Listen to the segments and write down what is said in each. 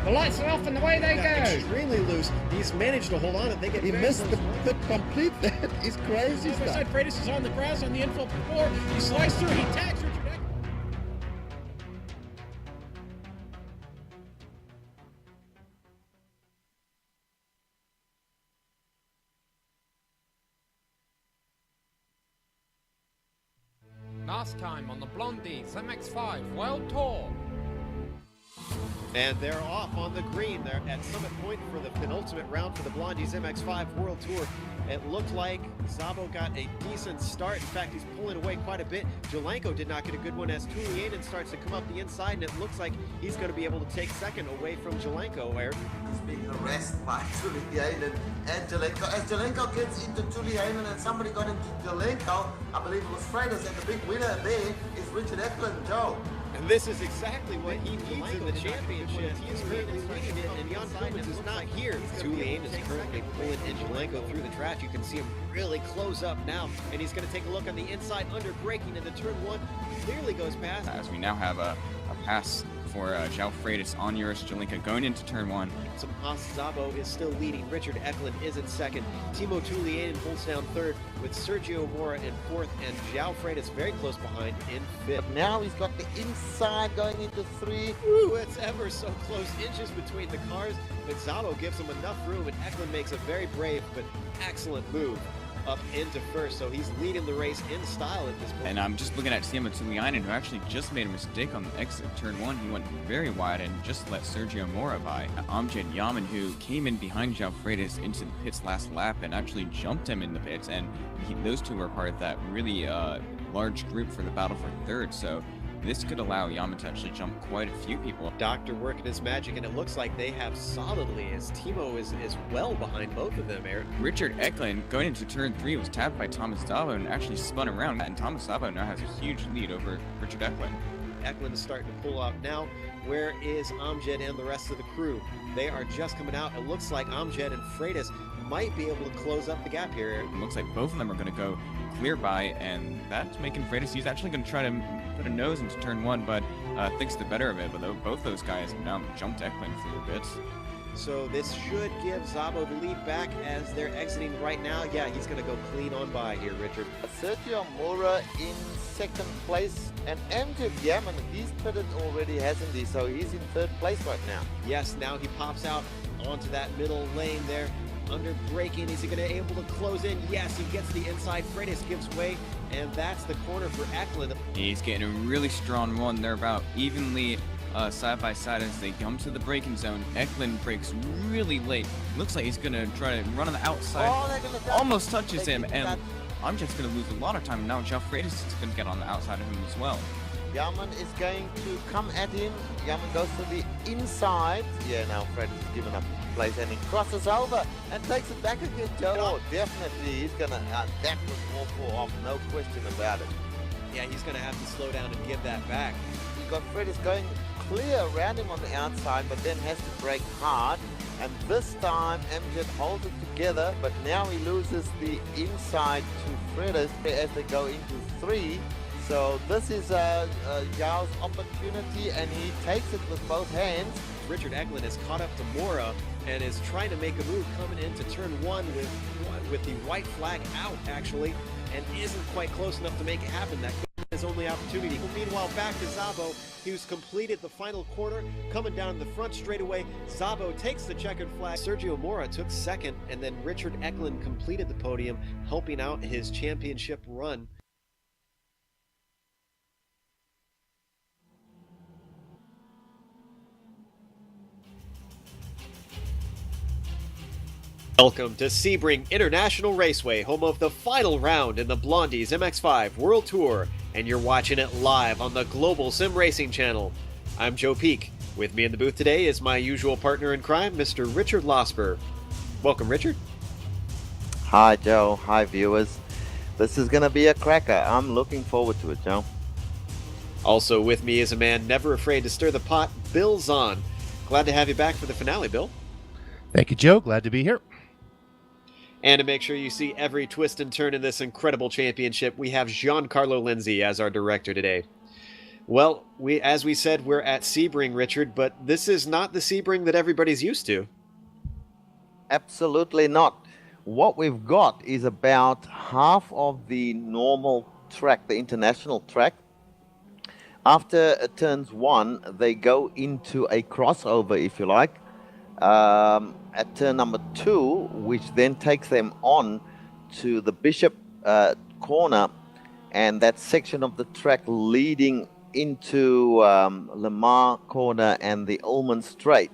The lights are off and away they go. Extremely loose. He's managed to hold on and they get. He missed the complete. That is crazy stuff. Freitas is on the grass on the infield floor. He slides through. He tags Richard Eklund. Last time on the Blondies MX5 World Tour. And they're off on the green. They're at Summit Point for the penultimate round for the Blondies MX5 World Tour. It looked like Szabo got a decent start. In fact, he's pulling away quite a bit. Jelenko did not get a good one as Tulianen starts to come up the inside, and it looks like he's going to be able to take second away from Jelenko. He's being harassed by Tulianen and Jelenko. As Jelenko gets into Tulianen and somebody got into Jelenko, I believe it was Freitas, and the big winner there is Richard Eklund, Joe. And this is exactly what he needs in the championship. He is currently leading it, and Jan Clemens is not here. Tulianen is currently pulling Jelenko through the track. You can see him really close up now, and he's going to take a look on the inside under braking into turn one. Clearly goes past. As we now have a pass for João Freitas on Joris Jelenko going into turn one. Szabo is still leading. Richard Eklund is in second. Timo Tulianen holds down third with Sergio Mora in fourth, and João Freitas very close behind in fifth. Now he's got the inside going into three. Ooh, it's ever so close, inches between the cars, but Szabo gives him enough room, and Eklund makes a very brave but excellent move up into first, so he's leading the race in style at this point. And I'm just looking at Timo Tulianen, who actually just made a mistake on the exit of turn one. He went very wide and just let Sergio Mora by. Amjad Yaman, who came in behind João Freitas into the pits last lap and actually jumped him in the pits, and those two were part of that really large group for the battle for third, so this could allow Yaman to actually jump quite a few people. Doctor working his magic, and it looks like they have solidly, as Timo is well behind both of them, Eric. Richard Eklund, going into turn three, was tapped by Thomas Szabo and actually spun around, and Thomas Szabo now has a huge lead over Richard Eklund. Eklund is starting to pull out now. Where is Amjad and the rest of the crew? They are just coming out. It looks like Amjad and Freitas might be able to close up the gap here, Eric. It looks like both of them are going to go clear by, and that's making Freitas. He's actually going to try to put a nose into turn one, but thinks the better of it. But both those guys have now jumped Eklund through the bits. So this should give Szabo the lead back as they're exiting right now. Yeah, he's going to go clean on by here, Richard. Sergio Mora in second place, and Amjad Yaman, he's pitted already, hasn't he? So he's in third place right now. Yes, now he pops out onto that middle lane there. Under braking, is he going to be able to close in? Yes, he gets the inside. Freitas gives way, and that's the corner for Eklund. He's getting a really strong run. They're about evenly side by side as they come to the braking zone. Eklund brakes really late. Looks like he's going to try to run on the outside. Almost touches him, and I'm just going to lose a lot of time. Now João Freitas is going to get on the outside of him as well. Yaman is going to come at him. Yaman goes to the inside. Yeah, now Freitas has given up place, and he crosses over and takes it back again, Joe. Oh, definitely, he's going to, that was awful off, no question about it. Yeah, he's going to have to slow down and give that back. You got Freitas going clear around him on the outside, but then has to brake hard. And this time, Amjad holds it together, but now he loses the inside to Freitas as they go into three. So this is Yao's opportunity, and he takes it with both hands. Richard Eklund has caught up to Mora and is trying to make a move coming into turn one with the white flag out, actually, and isn't quite close enough to make it happen. That could be his only opportunity. Meanwhile, back to Szabo, who's completed the final quarter, coming down the front straightaway. Szabo takes the checkered flag. Sergio Mora took second, and then Richard Eklund completed the podium, helping out his championship run. Welcome to Sebring International Raceway, home of the final round in the Blondies MX5 World Tour, and you're watching it live on the Global Sim Racing channel. I'm Joe Peak. With me in the booth today is my usual partner in crime, Mr. Richard Losper. Welcome, Richard. Hi, Joe. Hi, viewers. This is going to be a cracker. I'm looking forward to it, Joe. Also with me is a man never afraid to stir the pot, Bill Zahn. Glad to have you back for the finale, Bill. Thank you, Joe. Glad to be here. And to make sure you see every twist and turn in this incredible championship, we have Giancarlo Lenzi as our director today. Well, as we said, we're at Sebring, Richard, but this is not the Sebring that everybody's used to. Absolutely not. What we've got is about half of the normal track, the international track. After turns 1, they go into a crossover, if you like, at turn number 2, which then takes them on to the Bishop corner and that section of the track leading into Lamar corner and the Ullman Straight.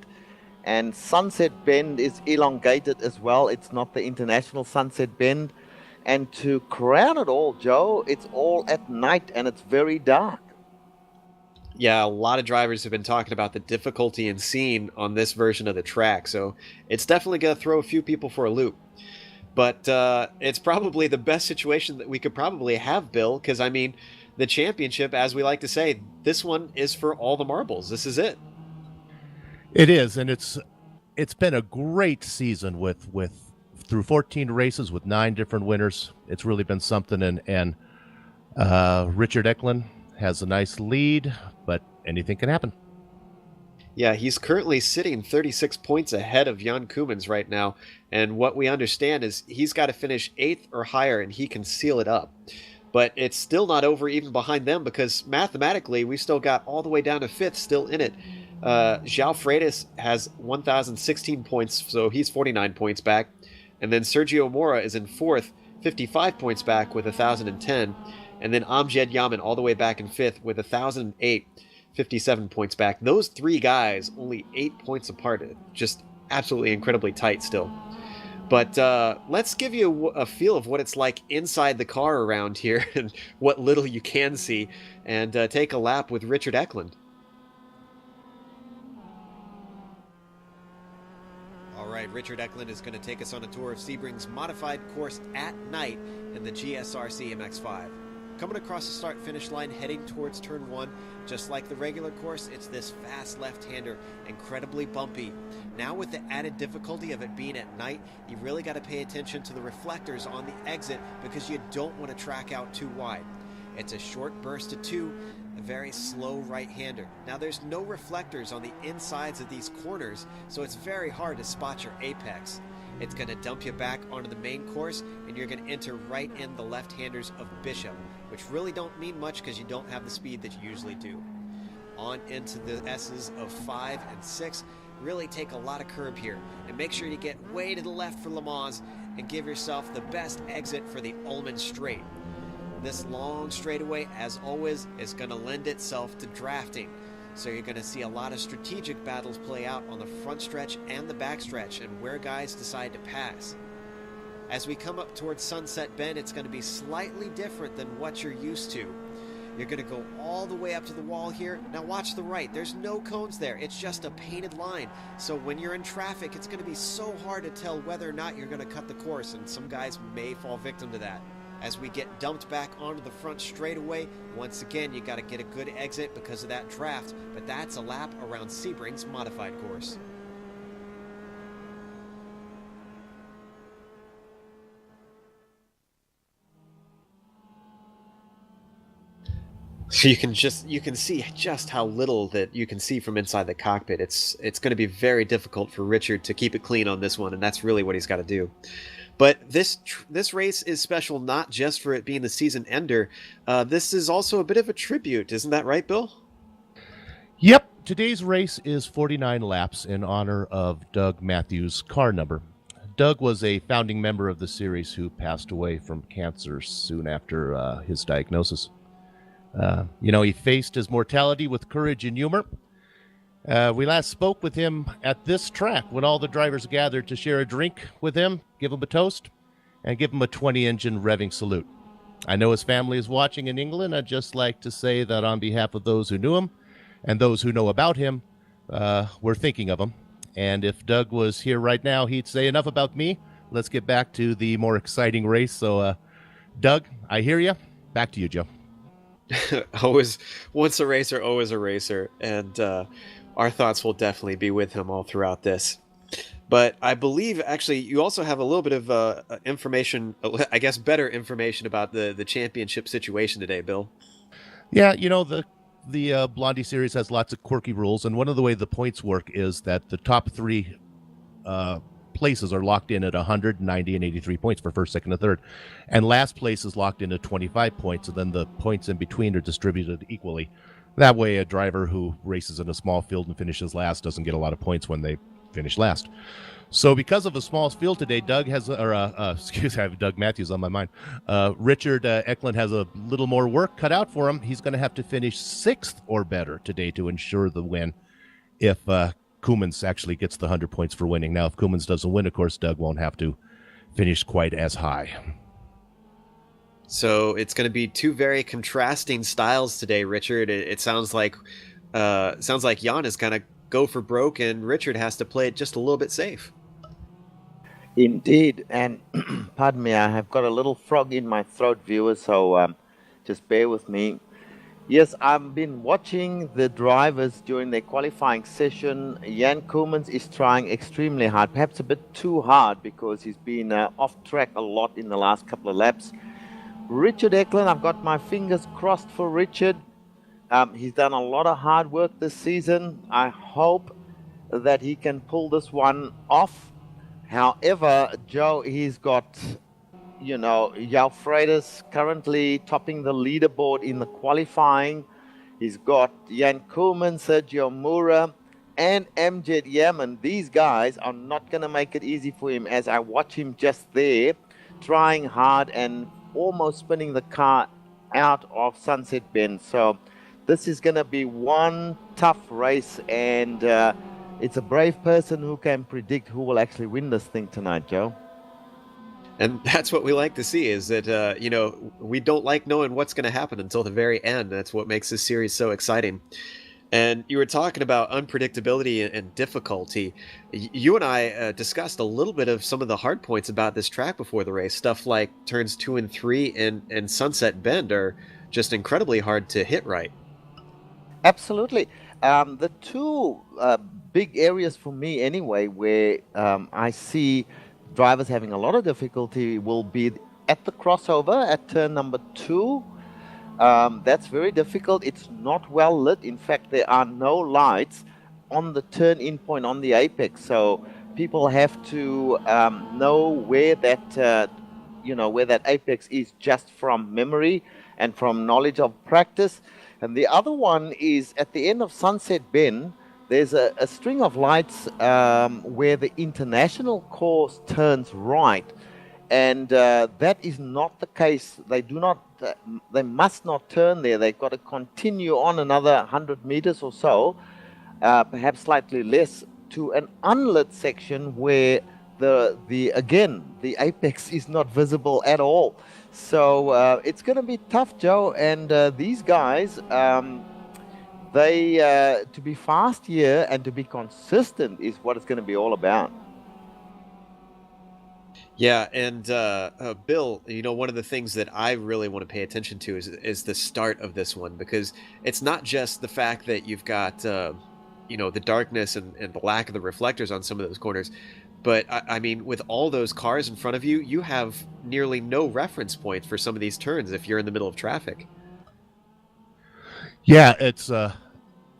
And Sunset Bend is elongated as well. It's not the international Sunset Bend. And to crown it all, Joe, it's all at night and it's very dark. Yeah, a lot of drivers have been talking about the difficulty in seeing on this version of the track, so it's definitely going to throw a few people for a loop. But it's probably the best situation that we could probably have, Bill, because, I mean, the championship, as we like to say, this one is for all the marbles. This is it. It is, and it's been a great season with through 14 races with 9 different winners. It's really been something, and Richard Ecklund has a nice lead, but anything can happen. Yeah, he's currently sitting 36 points ahead of Jan Koemans right now, and what we understand is he's got to finish 8th or higher and he can seal it up. But it's still not over even behind them because mathematically we've still got all the way down to 5th still in it. João Freitas has 1,016 points, so he's 49 points back. And then Sergio Mora is in 4th, 55 points back with 1,010. And then Amjad Yaman all the way back in 5th with 1,008, 57 points back. Those 3 guys only 8 points apart. Just absolutely incredibly tight still. But let's give you a feel of what it's like inside the car around here and what little you can see, and take a lap with Richard Ecklund. All right, Richard Ecklund is going to take us on a tour of Sebring's modified course at night in the GSRC MX-5. Coming across the start-finish line, heading towards turn 1, just like the regular course, it's this fast left-hander, incredibly bumpy. Now with the added difficulty of it being at night, you really got to pay attention to the reflectors on the exit because you don't want to track out too wide. It's a short burst to 2, a very slow right-hander. Now there's no reflectors on the insides of these corners, so it's very hard to spot your apex. It's going to dump you back onto the main course, and you're going to enter right in the left-handers of Bishop, which really don't mean much because you don't have the speed that you usually do. On into the S's of 5 and 6. Really take a lot of curb here, and make sure you get way to the left for Le Mans, and give yourself the best exit for the Ullman Straight. This long straightaway, as always, is going to lend itself to drafting. So you're going to see a lot of strategic battles play out on the front stretch and the back stretch and where guys decide to pass. As we come up towards Sunset Bend, it's going to be slightly different than what you're used to. You're going to go all the way up to the wall here. Now watch the right. There's no cones there. It's just a painted line. So when you're in traffic, it's going to be so hard to tell whether or not you're going to cut the course, and some guys may fall victim to that. As we get dumped back onto the front straightaway, once again, you got to get a good exit because of that draft, but that's a lap around Sebring's modified course. So you can see just how little that you can see from inside the cockpit. It's going to be very difficult for Richard to keep it clean on this one, and that's really what he's got to do. But this race is special not just for it being the season ender. This is also a bit of a tribute, isn't that right, Bill? Yep. Today's race is 49 laps in honor of Doug Matthews' car number. Doug was a founding member of the series who passed away from cancer soon after his diagnosis. He faced his mortality with courage and humor. We last spoke with him at this track when all the drivers gathered to share a drink with him, give him a toast, and give him a 20-engine revving salute. I know his family is watching in England. I'd just like to say that on behalf of those who knew him and those who know about him, we're thinking of him. And if Doug was here right now, he'd say, enough about me. Let's get back to the more exciting race. So, Doug, I hear you. Back to you, Joe. Always, once a racer, always a racer. And our thoughts will definitely be with him all throughout this. But I believe, actually, you also have a little bit of information, I guess better information about the championship situation today, Bill. Yeah, the Blondie series has lots of quirky rules, and one of the way the points work is that the top three places are locked in at 100, 90, and 83 points for first, second, and third. And last place is locked in at 25 points, and then the points in between are distributed equally. That way, a driver who races in a small field and finishes last doesn't get a lot of points when they finish last. So because of a small field today, Doug I have Doug Matthews on my mind. Richard Eklund has a little more work cut out for him. He's going to have to finish 6th or better today to ensure the win if Koemans actually gets the 100 points for winning. Now, if Koemans doesn't win, of course, Doug won't have to finish quite as high. So it's going to be two very contrasting styles today, Richard. It sounds like Jan is going to go for broke, and Richard has to play it just a little bit safe. Indeed, and pardon me, I have got a little frog in my throat, viewers, so just bear with me. Yes, I've been watching the drivers during their qualifying session. Jan Koemans is trying extremely hard, perhaps a bit too hard, because he's been off track a lot in the last couple of laps. Richard Eklund, I've got my fingers crossed for Richard. He's done a lot of hard work this season. I hope that he can pull this one off. However, Joe, he's got, João Freitas currently topping the leaderboard in the qualifying. He's got Jan Koemans, Sergio Moura, and MWTS. These guys are not going to make it easy for him, as I watch him just there, trying hard and almost spinning the car out of Sunset Bend. So this is going to be one tough race, and it's a brave person who can predict who will actually win this thing tonight, Joe. And that's what we like to see, is that, we don't like knowing what's going to happen until the very end. That's what makes this series so exciting. And you were talking about unpredictability and difficulty. You and I discussed a little bit of some of the hard points about this track before the race. Stuff like turns 2 and 3 and Sunset Bend are just incredibly hard to hit right. Absolutely. The two big areas for me anyway, where I see drivers having a lot of difficulty, will be at the crossover at turn number 2. That's very difficult. It's not well lit. In fact, there are no lights on the turn-in point on the apex. So people have to know where that, where that apex is just from memory and from knowledge of practice. And the other one is at the end of Sunset Bend, there's a string of lights where the international course turns right. And that is not the case. They must not turn there. They've got to continue on another 100 meters or so, perhaps slightly less, to an unlit section where the apex is not visible at all. So it's going to be tough, Joe. And these guys, to be fast here and to be consistent is what it's going to be all about. Yeah, and Bill, one of the things that I really want to pay attention to is the start of this one, because it's not just the fact that you've got, the darkness and the lack of the reflectors on some of those corners, but I mean, with all those cars in front of you, you have nearly no reference point for some of these turns if you're in the middle of traffic. Yeah, it's I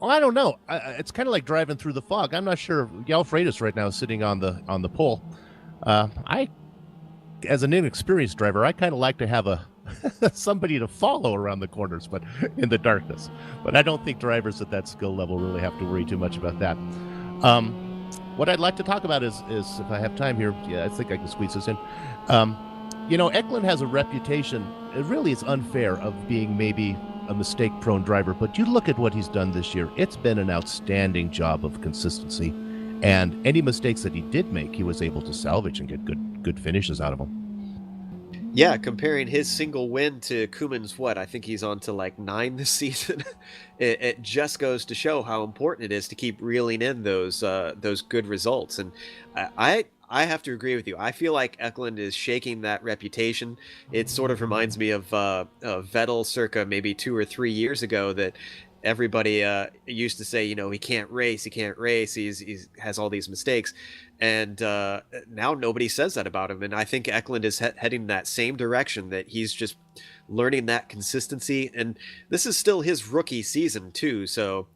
don't know. It's kind of like driving through the fog. I'm not sure. João Freitas right now is sitting on the pole. As an inexperienced driver, I kind of like to have somebody to follow around the corners, but in the darkness. But I don't think drivers at that skill level really have to worry too much about that. What I'd like to talk about is if I have time here, yeah, I think I can squeeze this in. Eklund has a reputation, it really is unfair, of being maybe a mistake-prone driver, but you look at what he's done this year, it's been an outstanding job of consistency. And any mistakes that he did make, he was able to salvage and get good finishes out of them. Yeah, comparing his single win to Koemans, I think he's on to like 9 this season. It just goes to show how important it is to keep reeling in those good results. And I have to agree with you. I feel like Eklund is shaking that reputation. It sort of reminds me of Vettel circa maybe 2 or 3 years ago, that everybody used to say, he can't race, he has all these mistakes. And now nobody says that about him. And I think Eklund is heading that same direction, that he's just learning that consistency. And this is still his rookie season too, so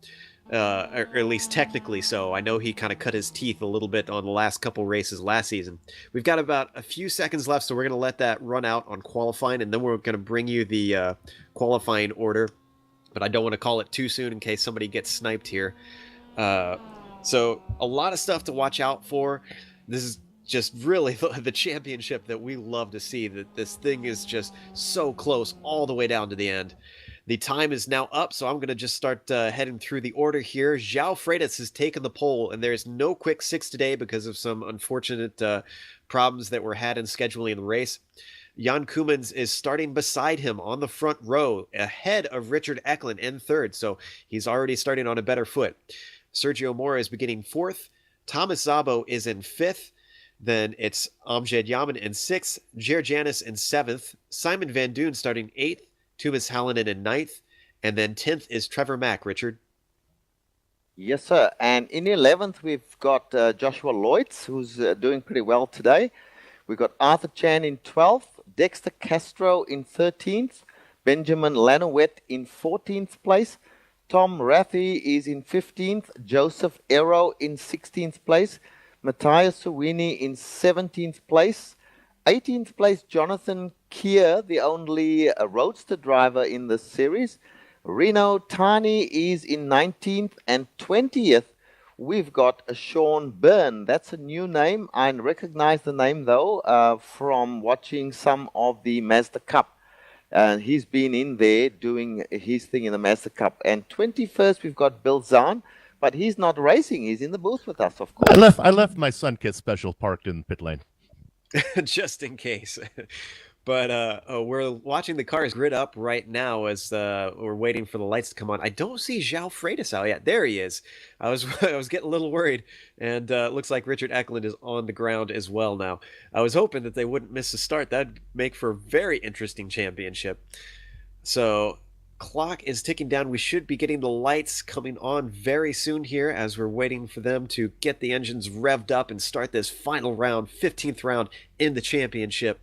or at least technically so. I know he kind of cut his teeth a little bit on the last couple races last season. We've got about a few seconds left, so we're going to let that run out on qualifying, and then we're going to bring you the qualifying order. But I don't want to call it too soon in case somebody gets sniped here. So a lot of stuff to watch out for. This is just really the championship that we love to see, that this thing is just so close all the way down to the end. The time is now up, so I'm going to just start heading through the order here. João Freitas has taken the pole, and there's no quick six today because of some unfortunate problems that were had in scheduling the race. Jan Koemans is starting beside him on the front row, ahead of Richard Ecklund in third, so he's already starting on a better foot. Sergio Mora is beginning fourth. Thomas Szabo is in fifth. Then it's Amjad Yaman in sixth. Jer Janis in seventh. Simon Van Doon starting eighth. Tumas Hallinan in ninth. And then 10th is Trevor Mack, Richard. Yes, sir. And in 11th, we've got Joshua Lloyds, who's doing pretty well today. We've got Arthur Chan in 12th. Dexter Castro in 13th. Benjamin Lanowet in 14th place. Tom Rathie is in 15th. Joseph Arrow in 16th place. Matthias Suwini in 17th place. 18th place, Jonathan Kier, the only roadster driver in this series. Reno Tani is in 19th. And 20th, we've got Sean Byrne. That's a new name. I recognize the name, though, from watching some of the Mazda Cup. And he's been in there doing his thing in the Mazda Cup. And 21st, we've got Bill Zahn. But he's not racing. He's in the booth with us, of course. I left my Sunkist special parked in pit lane. Just in case. But we're watching the cars grid up right now as we're waiting for the lights to come on. I don't see João Freitas out yet. There he is. I was getting a little worried, and it looks like Richard Ecklund is on the ground as well now. I was hoping that they wouldn't miss a start. That'd make for a very interesting championship. So clock is ticking down. We should be getting the lights coming on very soon here as we're waiting for them to get the engines revved up and start this final round, 15th round in the championship.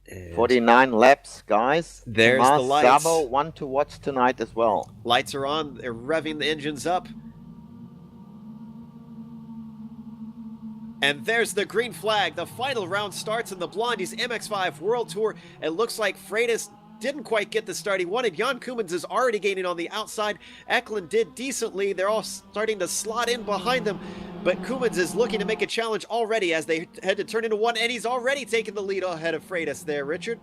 And 49 laps, guys. There's the lights. Szabo, one to watch tonight as well. Lights are on. They're revving the engines up. And there's the green flag. The final round starts in the Blondies MX5 World Tour. It looks like Freitas didn't quite get the start he wanted. Jan Koemans is already gaining on the outside. Ecklund did decently. They're all starting to slot in behind them. But Koemans is looking to make a challenge already as they head to turn into one. And he's already taken the lead ahead of Freitas there, Richard.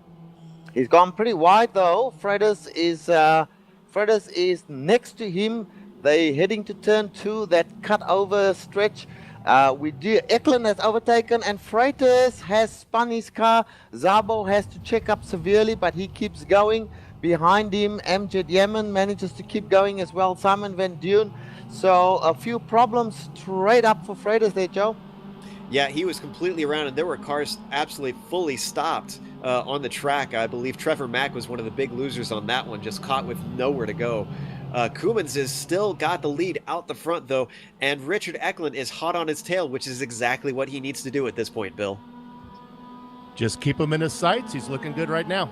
He's gone pretty wide, though. Freitas is next to him. They're heading to turn 2, that cut over stretch. Ecklund has overtaken, and Freitas has spun his car. Szabo has to check up severely, but he keeps going. Behind him, Amjad Yaman manages to keep going as well. Simon Van Doon. So a few problems straight up for Freitas there, Joe. Yeah, he was completely around, and there were cars absolutely fully stopped on the track. I believe Trevor Mack was one of the big losers on that one, just caught with nowhere to go. Koemans has still got the lead out the front, though, and Richard Ecklund is hot on his tail, which is exactly what he needs to do at this point, Bill. Just keep him in his sights. He's looking good right now.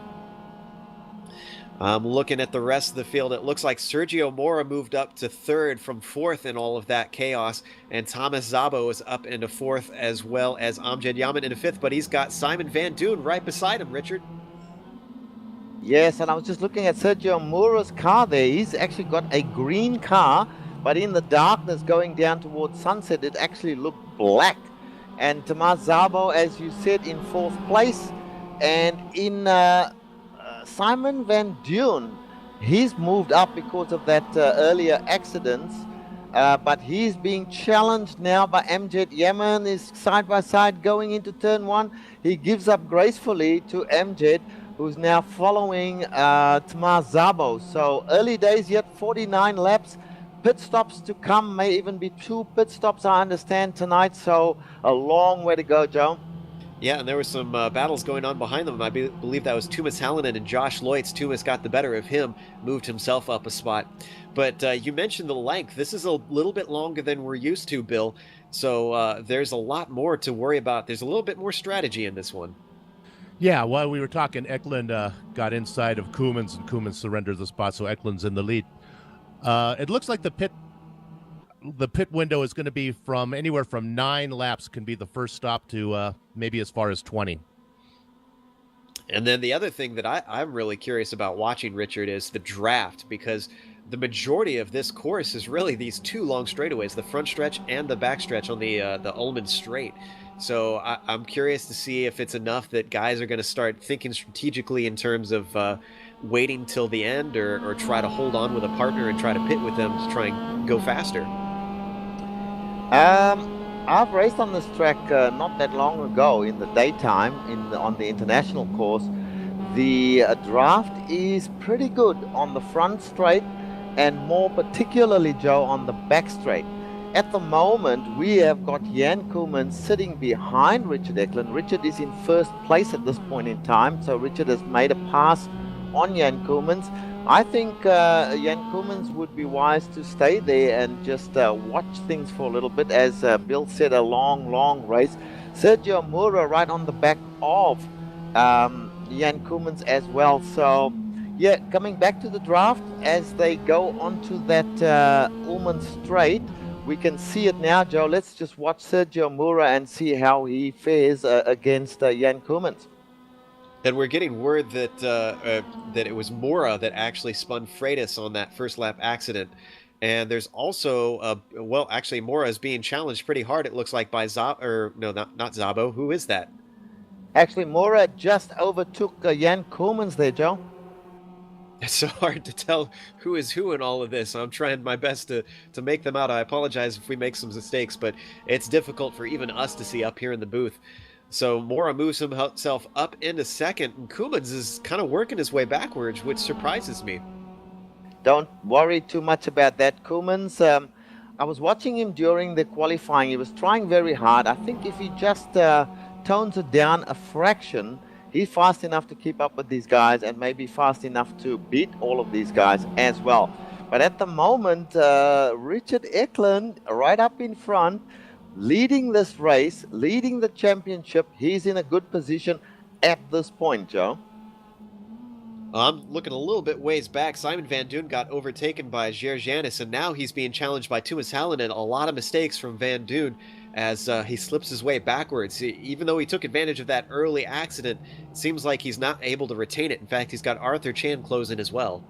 I'm looking at the rest of the field. It looks like Sergio Mora moved up to third from fourth in all of that chaos, and Thomas Szabo is up into fourth, as well as Amjad Yaman into fifth, but he's got Simon Van Doon right beside him, Richard. Yes, and I was just looking at Sergio Mora's car there. He's actually got a green car, but in the darkness going down towards sunset, it actually looked black. And Thomas Szabo, as you said, in fourth place. And in Simon Van Doon, he's moved up because of that earlier accidents. But he's being challenged now by Amjad Yaman, is side by side going into turn 1. He gives up gracefully to Amjad, who's now following Thomas Szabo. So early days yet, 49 laps. Pit stops to come, may even be 2 pit stops, I understand, tonight. So a long way to go, Joe. Yeah, and there were some battles going on behind them. I believe that was Tumas Hallinan and Josh Lloyds. Tumas got the better of him, moved himself up a spot. But you mentioned the length. This is a little bit longer than we're used to, Bill. So there's a lot more to worry about. There's a little bit more strategy in this one. Yeah, while we were talking, Eklund got inside of Koemans, and Koemans surrendered the spot, so Eklund's in the lead. It looks like the pit window is going to be from anywhere from 9 laps can be the first stop to maybe as far as 20. And then the other thing that I'm really curious about watching, Richard, is the draft, because the majority of this course is really these 2 long straightaways, the front stretch and the back stretch on the Ullman Straight. So I'm curious to see if it's enough that guys are going to start thinking strategically in terms of waiting till the end, or try to hold on with a partner and try to pit with them to try and go faster. I've raced on this track not that long ago in the daytime on the international course. The draft is pretty good on the front straight, and more particularly, Joe, on the back straight. At the moment, we have got Jan Koemans sitting behind Richard Eklund. Richard is in first place at this point in time, so Richard has made a pass on Jan Koemans. I think Jan Koemans would be wise to stay there and just watch things for a little bit. As Bill said, a long race. Sergio Mura right on the back of Jan Koemans as well. So, yeah, coming back to the draft, as they go onto that Ullman Straight, we can see it now, Joe. Let's just watch Sergio Mura and see how he fares against Jan Koemans. And we're getting word that that it was Mora that actually spun Freitas on that first lap accident. And there's also, well, actually, Mora is being challenged pretty hard, it looks like, by not Szabo. Who is that? Actually, Mora just overtook Jan Koemans there, Joe. It's so hard to tell who is who in all of this. I'm trying my best to make them out. I apologize if we make some mistakes, but it's difficult for even us to see up here in the booth. So Mora moves himself up into second, and Koemans is kind of working his way backwards, which surprises me. Don't worry too much about that, Koemans. I was watching him during the qualifying. He was trying very hard. I think if he just tones it down a fraction, he's fast enough to keep up with these guys, and maybe fast enough to beat all of these guys as well. But at the moment, Richard Eklund right up in front, leading this race, leading the championship. He's in a good position at this point, Joe. I'm looking a little bit ways back. Simon Van Doon got overtaken by Geert Janis, and now he's being challenged by Thomas Hallinan. A lot of mistakes from Van Doon as he slips his way backwards. Even though he took advantage of that early accident, it seems like he's not able to retain it. In fact, he's got Arthur Chan closing as well.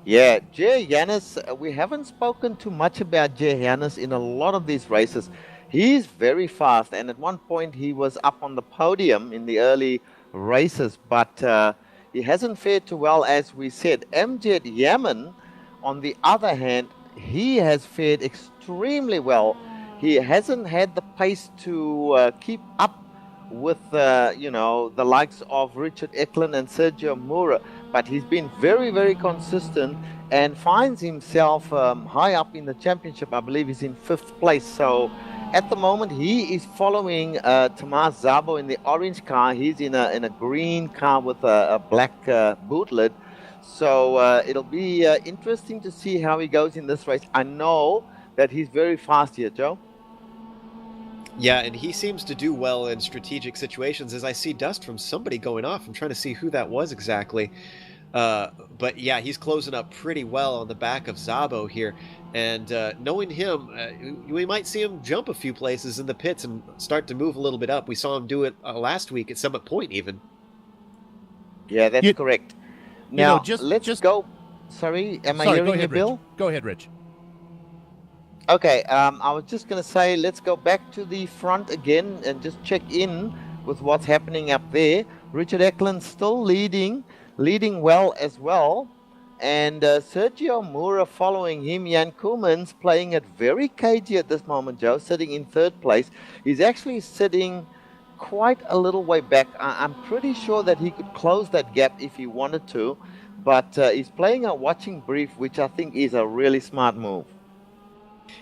Yeah, Geert Janis, we haven't spoken too much about Geert Janis in a lot of these races. He's very fast, and at one point he was up on the podium in the early races, but he hasn't fared too well, as we said. Amjad Yaman, on the other hand, he has fared extremely well. He hasn't had the pace to keep up with, the likes of Richard Eklund and Sergio Mura, but he's been very consistent and finds himself high up in the championship. I believe he's in 5th place. So at the moment, he is following Tomas Szabo in the orange car. He's in a green car with a black boot lid. So it'll be interesting to see how he goes in this race. I know that he's very fast here, Joe. Yeah, and he seems to do well in strategic situations. As I see dust from somebody going off, I'm trying to see who that was exactly. But yeah, he's closing up pretty well on the back of Szabo here. And knowing him, we might see him jump a few places in the pits and start to move a little bit up. We saw him do it last week at Summit Point even. Yeah, that's correct. Now, let's go. Sorry, I hearing you, Bill? Go ahead, Rich. Okay, I was just going to say, let's go back to the front again and just check in with what's happening up there. Richard Eklund still leading well as well. And Sergio Mura following him. Jan Koemans playing it very cagey at this moment, Joe, sitting in 3rd place. He's actually sitting quite a little way back. I'm pretty sure that he could close that gap if he wanted to. But he's playing a watching brief, which I think is a really smart move.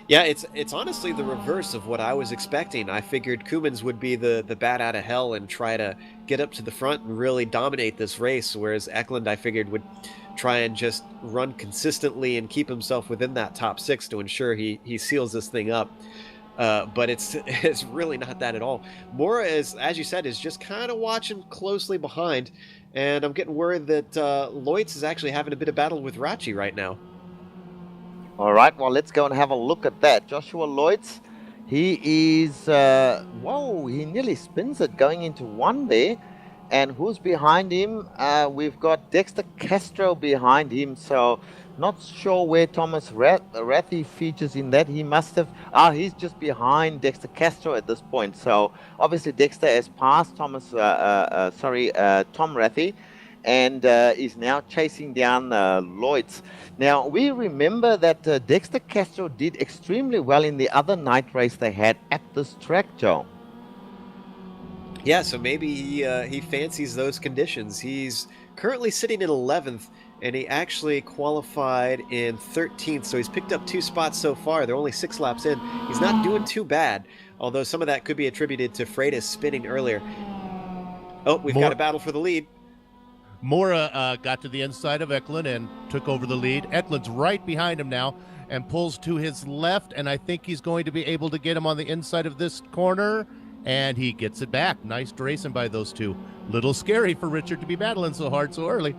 Yeah, it's honestly the reverse of what I was expecting. I figured Koemans would be the bat out of hell and try to get up to the front and really dominate this race, whereas Eklund, I figured, would try and just run consistently and keep himself within that top 6 to ensure he seals this thing up. but it's really not that at all. Mora is, as you said, is just kind of watching closely behind, and I'm getting worried that Loitz is actually having a bit of battle with Rachi right now. All right, well, let's go and have a look at that. Joshua Loitz, he is, whoa, he nearly spins it going into one there. And who's behind him? We've got Dexter Castro behind him, so not sure where Thomas Rathy features in that. He must have, he's just behind Dexter Castro at this point. So obviously Dexter has passed Tom Rathy, and is now chasing down Loitz. Now, we remember that Dexter Castro did extremely well in the other night race they had at this track, Joe. Yeah, so maybe he fancies those conditions. He's currently sitting in 11th, and he actually qualified in 13th, so he's picked up 2 spots so far. They're only 6 laps in. He's not doing too bad, although some of that could be attributed to Freitas spinning earlier. Oh, we've got a battle for the lead. Mora got to the inside of Eklund and took over the lead. Eklund's right behind him now and pulls to his left, and I think he's going to be able to get him on the inside of this corner. And he gets it back. Nice racing by those two. Little scary for Richard to be battling so hard so early.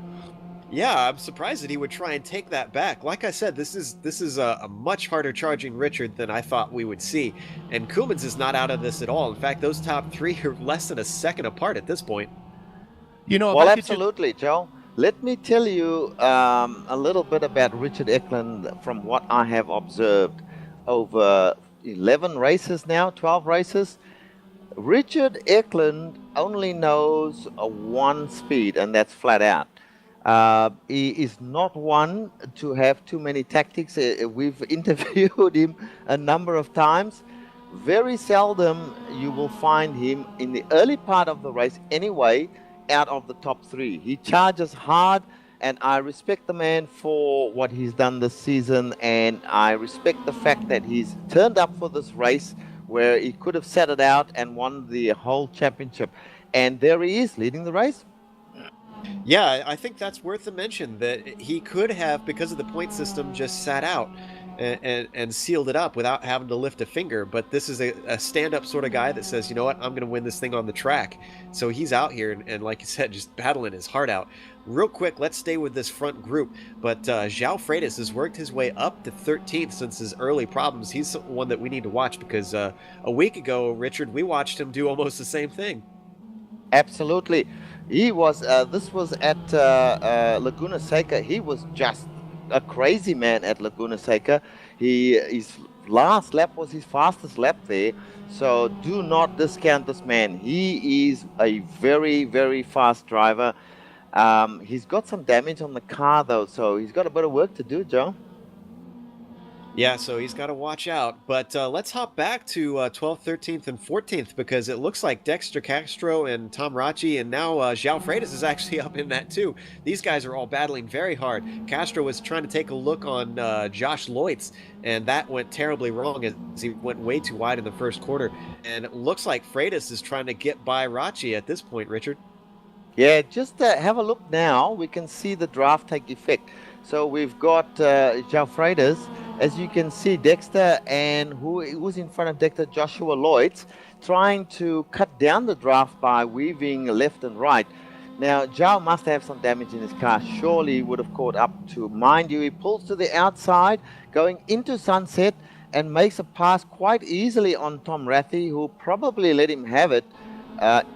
Yeah, I'm surprised that he would try and take that back. Like I said, this is a much harder charging Richard than I thought we would see. And Koumans is not out of this at all. In fact, those top 3 are less than a second apart at this point. You know, well, absolutely, Joe. Let me tell you a little bit about Richard Eklund from what I have observed over 11 races now, 12 races. Richard Eklund only knows one speed, and that's flat out. He is not one to have too many tactics. We've interviewed him a number of times. Very seldom you will find him in the early part of the race anyway out of the top 3. He charges hard, and I respect the man for what he's done this season, and I respect the fact that he's turned up for this race where he could have sat it out and won the whole championship. And there he is, leading the race. Yeah, I think that's worth a mention, that he could have, because of the point system, just sat out and sealed it up without having to lift a finger. But this is a stand-up sort of guy that says, you know what, I'm going to win this thing on the track. So he's out here, and like you said, just battling his heart out. Real quick, let's stay with this front group. But João Freitas has worked his way up to 13th since his early problems. He's one that we need to watch because a week ago, Richard, we watched him do almost the same thing. Absolutely. He was, this was at Laguna Seca. He was just a crazy man at Laguna Seca. His last lap was his fastest lap there. So do not discount this man. He is a very, very fast driver. He's got some damage on the car though, so he's got a bit of work to do, Joe. Yeah, so he's got to watch out. But let's hop back to 12th, 13th, and 14th, because it looks like Dexter Castro and Tom Rachi, and now João Freitas is actually up in that too. These guys are all battling very hard. Castro was trying to take a look on Josh Loitz, and that went terribly wrong as he went way too wide in the first quarter. And it looks like Freitas is trying to get by Rachi at this point, Richard. Yeah, just have a look now. We can see the draft take effect. So we've got João Freitas. As you can see, Dexter and who's in front of Dexter, Joshua Loitz, trying to cut down the draft by weaving left and right. Now, João must have some damage in his car. Surely he would have caught up to. Mind you, he pulls to the outside, going into Sunset, and makes a pass quite easily on Tom Rathy, who probably let him have it.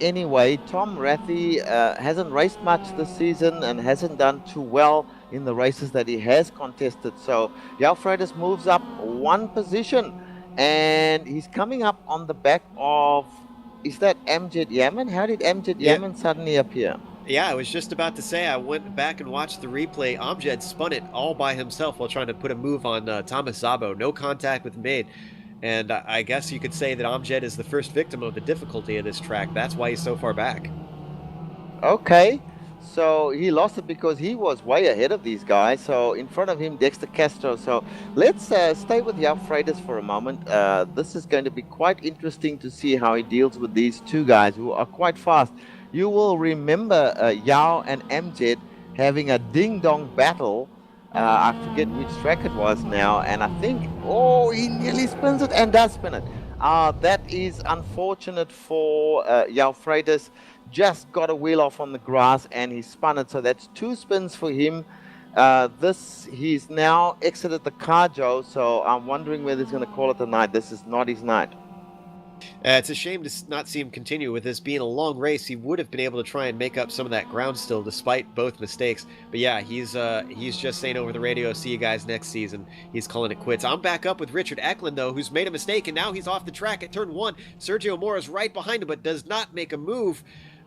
Anyway, Tom Rathy hasn't raced much this season and hasn't done too well in the races that he has contested. So João Freitas moves up one position, and he's coming up on the back of, is that Amjad Yaman? How did Amjad Yaman suddenly appear? Yeah, I was just about to say, I went back and watched the replay. Amjad spun it all by himself while trying to put a move on Thomas Szabo. No contact was made. And I guess you could say that Amjad is the first victim of the difficulty of this track. That's why he's so far back. Okay, so he lost it because he was way ahead of these guys. So in front of him, Dexter Castro. So let's stay with João Freitas for a moment. This is going to be quite interesting to see how he deals with these two guys who are quite fast. You will remember João and Amjad having a ding-dong battle. I forget which track it was now, and I think, oh, he nearly spins it and does spin it. That is unfortunate for João Freitas. Just got a wheel off on the grass and he spun it. So that's 2 spins for him. He's now exited the car, Joe. So I'm wondering whether he's going to call it a night. This is not his night. It's a shame to not see him continue with this being a long race. He would have been able to try and make up some of that ground still, despite both mistakes. But yeah, he's just saying over the radio, "See you guys next season." He's calling it quits. I'm back up with Richard Ecklund though, who's made a mistake, and now he's off the track at turn 1. Sergio Mora's right behind him, but does not make a move.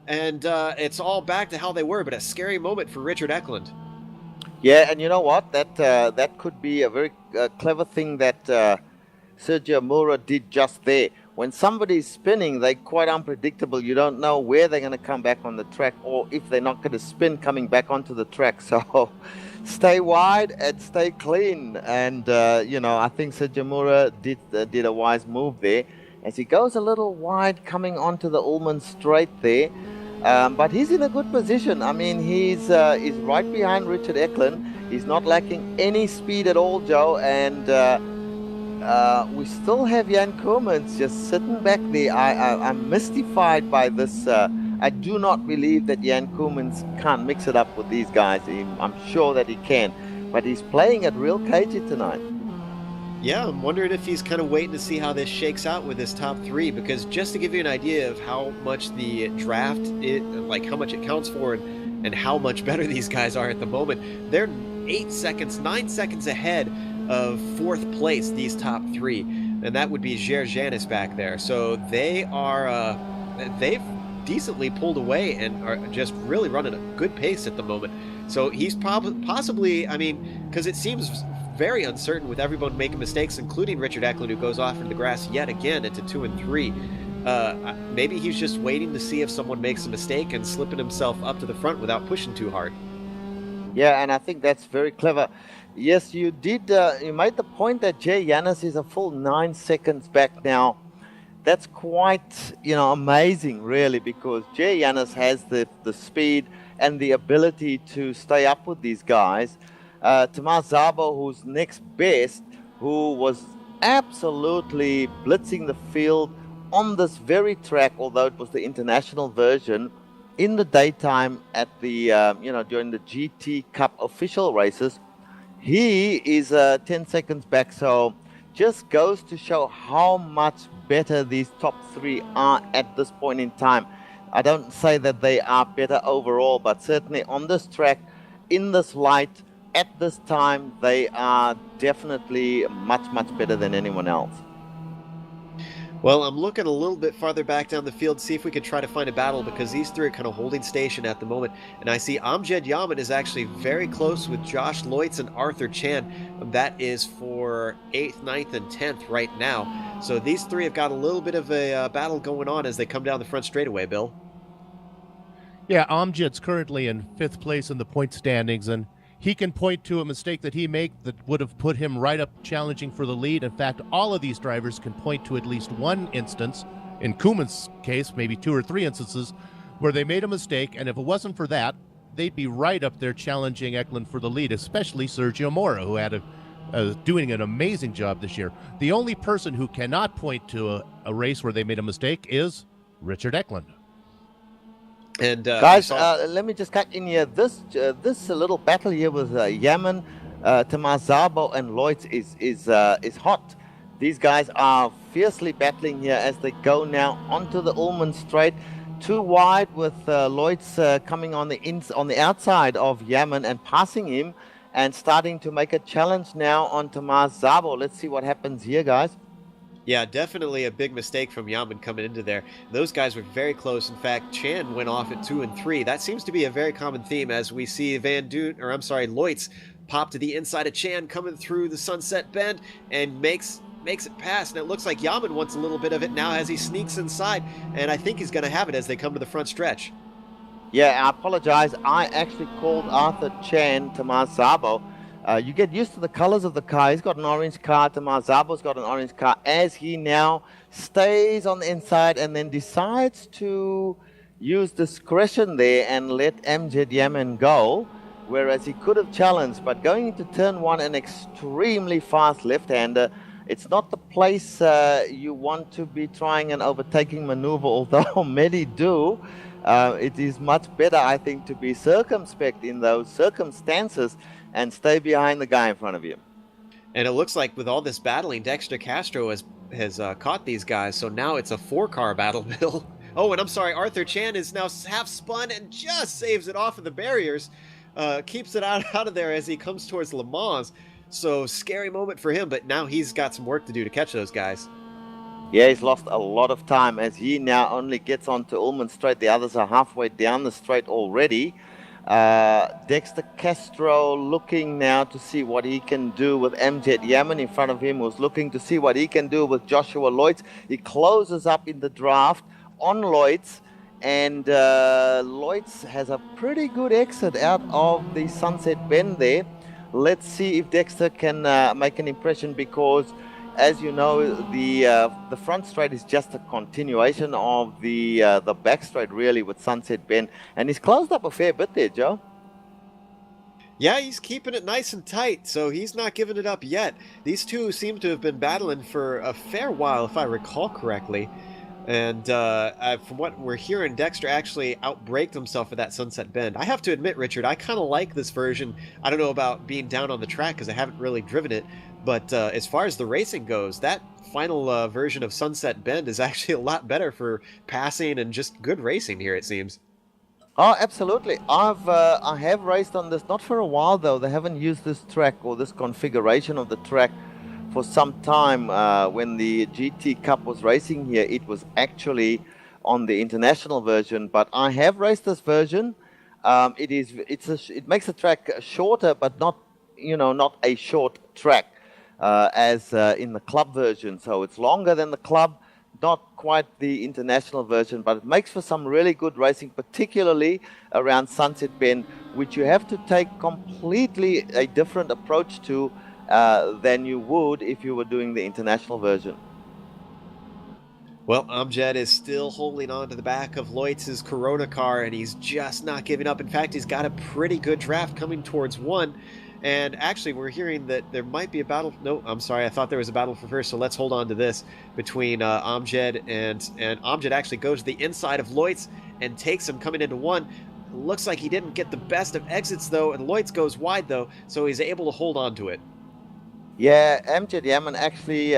And it's all back to how they were, but a scary moment for Richard Ecklund. Yeah, and you know what? That could be a very clever thing that Sergio Mora did just there. When somebody's spinning, they're quite unpredictable. You don't know where they're going to come back on the track or if they're not going to spin coming back onto the track. So stay wide and stay clean. And, I think Sergio Mora did a wise move there as he goes a little wide coming onto the Ullmann straight there. But he's in a good position. I mean, he's right behind Richard Ecklund. He's not lacking any speed at all, Joe. And we still have Jan Koemans just sitting back there. I'm mystified by this. I do not believe that Jan Koemans can't mix it up with these guys. I'm sure that he can. But he's playing it real cagey tonight. Yeah, I'm wondering if he's kind of waiting to see how this shakes out with his top 3, because just to give you an idea of how much the draft, how much it counts for and how much better these guys are at the moment, they're 9 seconds ahead of 4th place, these top 3, and that would be Ger Janis back there. So they've decently pulled away and are just really running a good pace at the moment. So he's possibly, because it seems very uncertain with everyone making mistakes, including Richard Ecklund, who goes off into the grass yet again into 2 and 3. Maybe he's just waiting to see if someone makes a mistake and slipping himself up to the front without pushing too hard. Yeah, and I think that's very clever. Yes, you did. You made the point that Ger Janis is a full 9 seconds back now. That's quite, amazing, really, because Ger Janis has the speed and the ability to stay up with these guys. Tomas Szabo, who's next best, who was absolutely blitzing the field on this very track, although it was the international version, in the daytime at the, during the GT Cup official races. He is 10 seconds back, so just goes to show how much better these top 3 are at this point in time. I don't say that they are better overall, but certainly on this track, in this light, at this time, they are definitely much, much better than anyone else. Well, I'm looking a little bit farther back down the field, see if we could try to find a battle, because these 3 are kind of holding station at the moment. And I see Amjad Yaman is actually very close with Josh Loitz and Arthur Chan. That is for 8th, 9th, and 10th right now. So these 3 have got a little bit of a battle going on as they come down the front straightaway, Bill. Yeah, Amjad's currently in 5th place in the point standings, and he can point to a mistake that he made that would have put him right up challenging for the lead. In fact, all of these drivers can point to at least one instance, in Koeman's case, maybe 2 or 3 instances, where they made a mistake, and if it wasn't for that, they'd be right up there challenging Ecklund for the lead, especially Sergio Mora, who had doing an amazing job this year. The only person who cannot point to a race where they made a mistake is Richard Ecklund. And guys, let me just cut in here. This little battle here with Yaman, Tomas Szabo, and Loitz is hot. These guys are fiercely battling here as they go now onto the Ullmann straight. 2 wide with Loitz coming on the outside of Yaman and passing him, and starting to make a challenge now on Tomas Szabo. Let's see what happens here, guys. Yeah, definitely a big mistake from Yaman coming into there. Those guys were very close. In fact, Chan went off at 2 and 3. That seems to be a very common theme as we see Loitz pop to the inside of Chan coming through the Sunset Bend and makes it past. And it looks like Yaman wants a little bit of it now as he sneaks inside, and I think he's going to have it as they come to the front stretch. Yeah, I apologize. I actually called Arthur Chan Tomas Szabo. You get used to the colors of the car. He's got an orange car. Tomas Szabo's got an orange car, as he now stays on the inside and then decides to use discretion there and let Amjad Yaman go, whereas he could have challenged. But going into turn 1, an extremely fast left-hander, It's not the place you want to be trying an overtaking maneuver, although many do. It is much better, I think, to be circumspect in those circumstances and stay behind the guy in front of you. And it looks like with all this battling, Dexter Castro has caught these guys, so now it's a 4-car battle, Bill. Oh, and I'm sorry, Arthur Chan is now half spun and just saves it off of the barriers. Keeps it out of there as he comes towards Le Mans. So, scary moment for him, but now he's got some work to do to catch those guys. Yeah, he's lost a lot of time as he now only gets onto Ullman Straight. The others are halfway down the straight already. Dexter Castro looking now to see what he can do with Amjad Yaman in front of him, who's looking to see what he can do with Joshua Lloyds. He closes up in the draft on Lloyds, and Lloyds has a pretty good exit out of the Sunset Bend there. Let's see if Dexter can make an impression, because as you know, the front straight is just a continuation of the back straight, really, with Sunset Bend, and he's closed up a fair bit there, Joe. Yeah, he's keeping it nice and tight, so he's not giving it up yet. These two seem to have been battling for a fair while, if I recall correctly. And from what we're hearing, Dexter actually outbraked himself at that Sunset Bend. I have to admit, Richard, I kind of like this version. I don't know about being down on the track because I haven't really driven it. But as far as the racing goes, that final version of Sunset Bend is actually a lot better for passing and just good racing here, it seems. Oh, absolutely. I have raced on this, not for a while though. They haven't used this track or this configuration of the track for some time. When the GT Cup was racing here, it was actually on the international version, but I have raced this version. It makes the track shorter, but not a short track as in the club version. So it's longer than the club, not quite the international version, but it makes for some really good racing, particularly around Sunset Bend, which you have to take completely a different approach to than you would if you were doing the international version. Well, Amjad is still holding on to the back of Lloyds' Corona car, and he's just not giving up. In fact, he's got a pretty good draft coming towards one. And actually, we're hearing that there might be a battle. No, I'm sorry. I thought there was a battle for first, so let's hold on to this between Amjad and Amjad actually goes to the inside of Lloyds and takes him coming into one. Looks like he didn't get the best of exits, though, and Lloyds goes wide, though, so he's able to hold on to it. Yeah, Amjad Yaman actually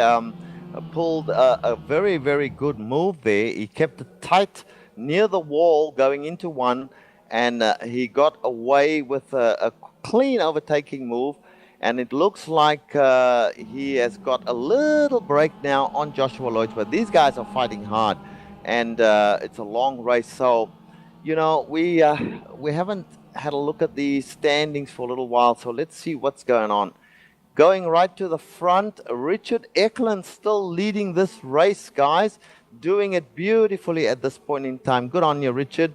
pulled a very, very good move there. He kept it tight near the wall going into one, and he got away with a clean overtaking move, and it looks like he has got a little break now on Joshua Lloyds, but these guys are fighting hard, and it's a long race. So, you know, we haven't had a look at the standings for a little while, so let's see what's going on. Going right to the front, Richard Eklund still leading this race, guys. Doing it beautifully at this point in time. Good on you, Richard.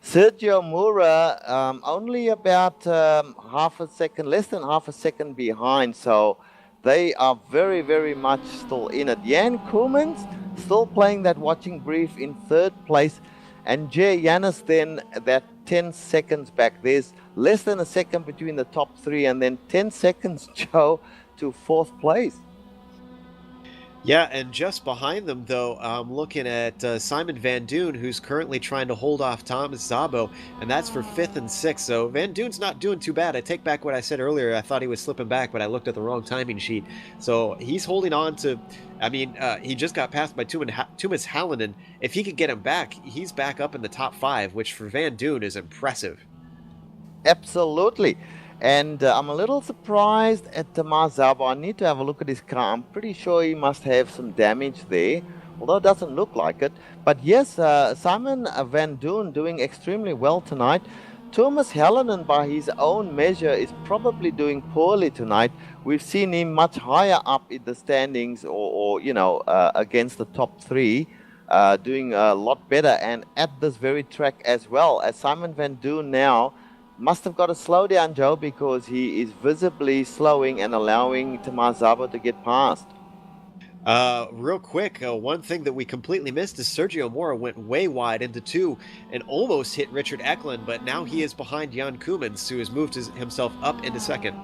Sergio Mura only about half a second, less than half a second behind. So they are very, very much still in it. Jan Koemans still playing that watching brief in third place. And Jay Yanis then that 10 seconds back. There's less than a second between the top three, and then 10 seconds, Joe, to fourth place. Yeah, and just behind them, though, I'm looking at Simon Van Doon, who's currently trying to hold off Thomas Szabo, and that's for 5th and 6th. So Van Doon's not doing too bad. I take back what I said earlier. I thought he was slipping back, but I looked at the wrong timing sheet. So he's holding on to, I mean, he just got passed by Tuomas Hallinen. If he could get him back, he's back up in the top 5, which for Van Doon is impressive. Absolutely. And I'm a little surprised at Thomas Szabo. I need to have a look at his car. I'm pretty sure he must have some damage there, although it doesn't look like it. But yes, Simon Van Doon doing extremely well tonight. Tuomas Hallinen, by his own measure, is probably doing poorly tonight. We've seen him much higher up in the standings, or against the top 3, doing a lot better, and at this very track as well. As Simon Van Doon now must have got to slow down, Joe, because he is visibly slowing and allowing Thomas Szabo to get past. Real quick, one thing that we completely missed is Sergio Mora went way wide into 2 and almost hit Richard Eklund, but now he is behind Jan Koemans, who has moved himself up into 2nd.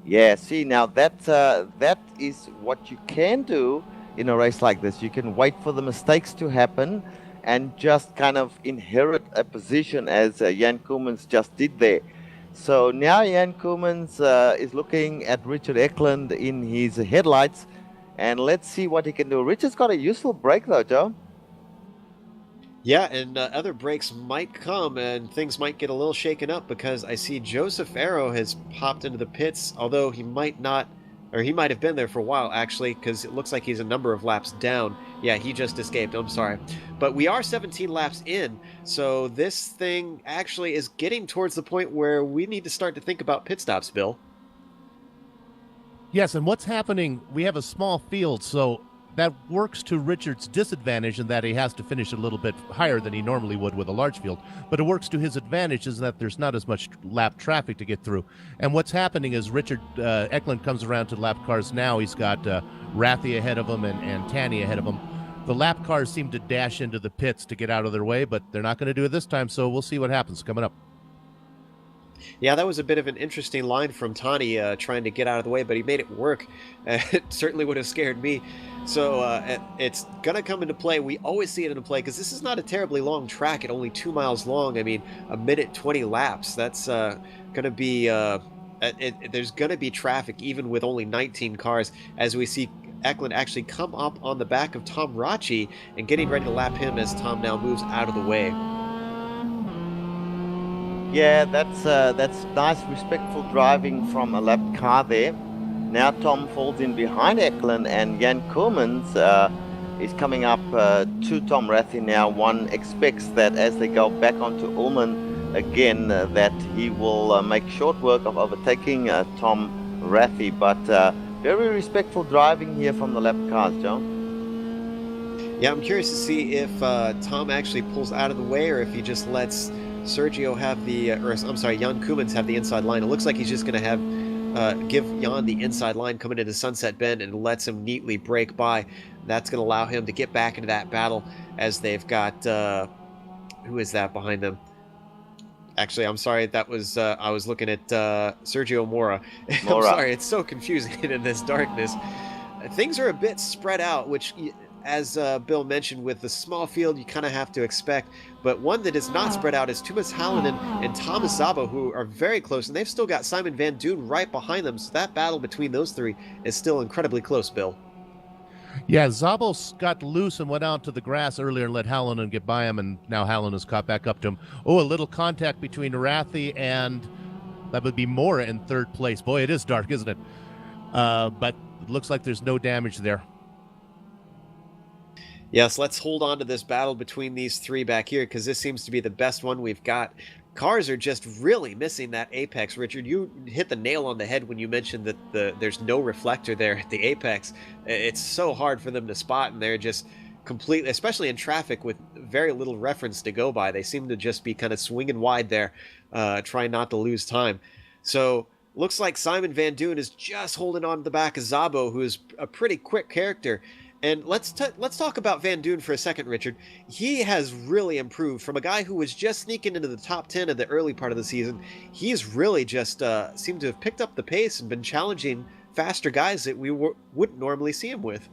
Yeah, see, now that is what you can do in a race like this. You can wait for the mistakes to happen and just kind of inherit a position as Jan Koemans just did there. So now Jan Koemans is looking at Richard Eklund in his headlights, and let's see what he can do. Richard's got a useful brake though, Joe. Yeah, and other breaks might come and things might get a little shaken up because I see Joseph Arrow has popped into the pits, although he might not, or he might have been there for a while actually, because it looks like he's a number of laps down. Yeah, he just escaped, I'm sorry. But we are 17 laps in, so this thing actually is getting towards the point where we need to start to think about pit stops, Bill. Yes, and what's happening, we have a small field, so that works to Richard's disadvantage in that he has to finish a little bit higher than he normally would with a large field. But it works to his advantage is that there's not as much lap traffic to get through. And what's happening is Richard Eklund comes around to lap cars now. He's got Rathy ahead of him and Tanny ahead of him. The lap cars seem to dash into the pits to get out of their way, but they're not going to do it this time, so we'll see what happens coming up. Yeah, that was a bit of an interesting line from Tani trying to get out of the way, but he made it work. It certainly would have scared me. So it's going to come into play. We always see it into play because this is not a terribly long track at only 2 miles long. I mean, a minute 20 laps. That's going to be... there's going to be traffic even with only 19 cars as we see Eklund actually come up on the back of Tom Rachi and getting ready to lap him as Tom now moves out of the way. Yeah, that's nice, respectful driving from a lap car there. Now Tom falls in behind Eklund, and Jan Koemans is coming up to Tom Rathy now. One expects that as they go back onto Ullman again, that he will make short work of overtaking Tom Rathy. But very respectful driving here from the lap cars, Joe. Yeah, I'm curious to see if Tom actually pulls out of the way or if he just lets Sergio have the, Jan Koemans have the inside line. It looks like he's just going to have give Jan the inside line coming into Sunset Bend and lets him neatly break by. That's going to allow him to get back into that battle as they've got, who is that behind them? Actually, I'm sorry, that was, I was looking at Sergio Mora. I'm sorry, it's so confusing in this darkness. Things are a bit spread out, which, as Bill mentioned, with the small field, you kind of have to expect. But one that is not spread out is Thomas Hallinan and Thomas Szabo, who are very close, and they've still got Simon Van Doon right behind them. So that battle between those three is still incredibly close, Bill. Yeah, Szabo got loose and went out to the grass earlier and let Hallinan get by him, and now Hallinan's caught back up to him. Oh, a little contact between Rathy and that would be Mora in third place. Boy, it is dark, isn't it? But it looks like there's no damage there. Yes, let's hold on to this battle between these three back here because this seems to be the best one we've got. Cars are just really missing that apex. Richard, you hit the nail on the head when you mentioned that there's no reflector there at the apex. It's so hard for them to spot, and they're just completely, especially in traffic with very little reference to go by. They seem to just be kind of swinging wide there, trying not to lose time. So looks like Simon Van Doon is just holding on to the back of Szabo, who is a pretty quick character. And let's talk about Van Doon for a second, Richard. He has really improved from a guy who was just sneaking into the top 10 at the early part of the season. He's really just seemed to have picked up the pace and been challenging faster guys that we wouldn't normally see him with.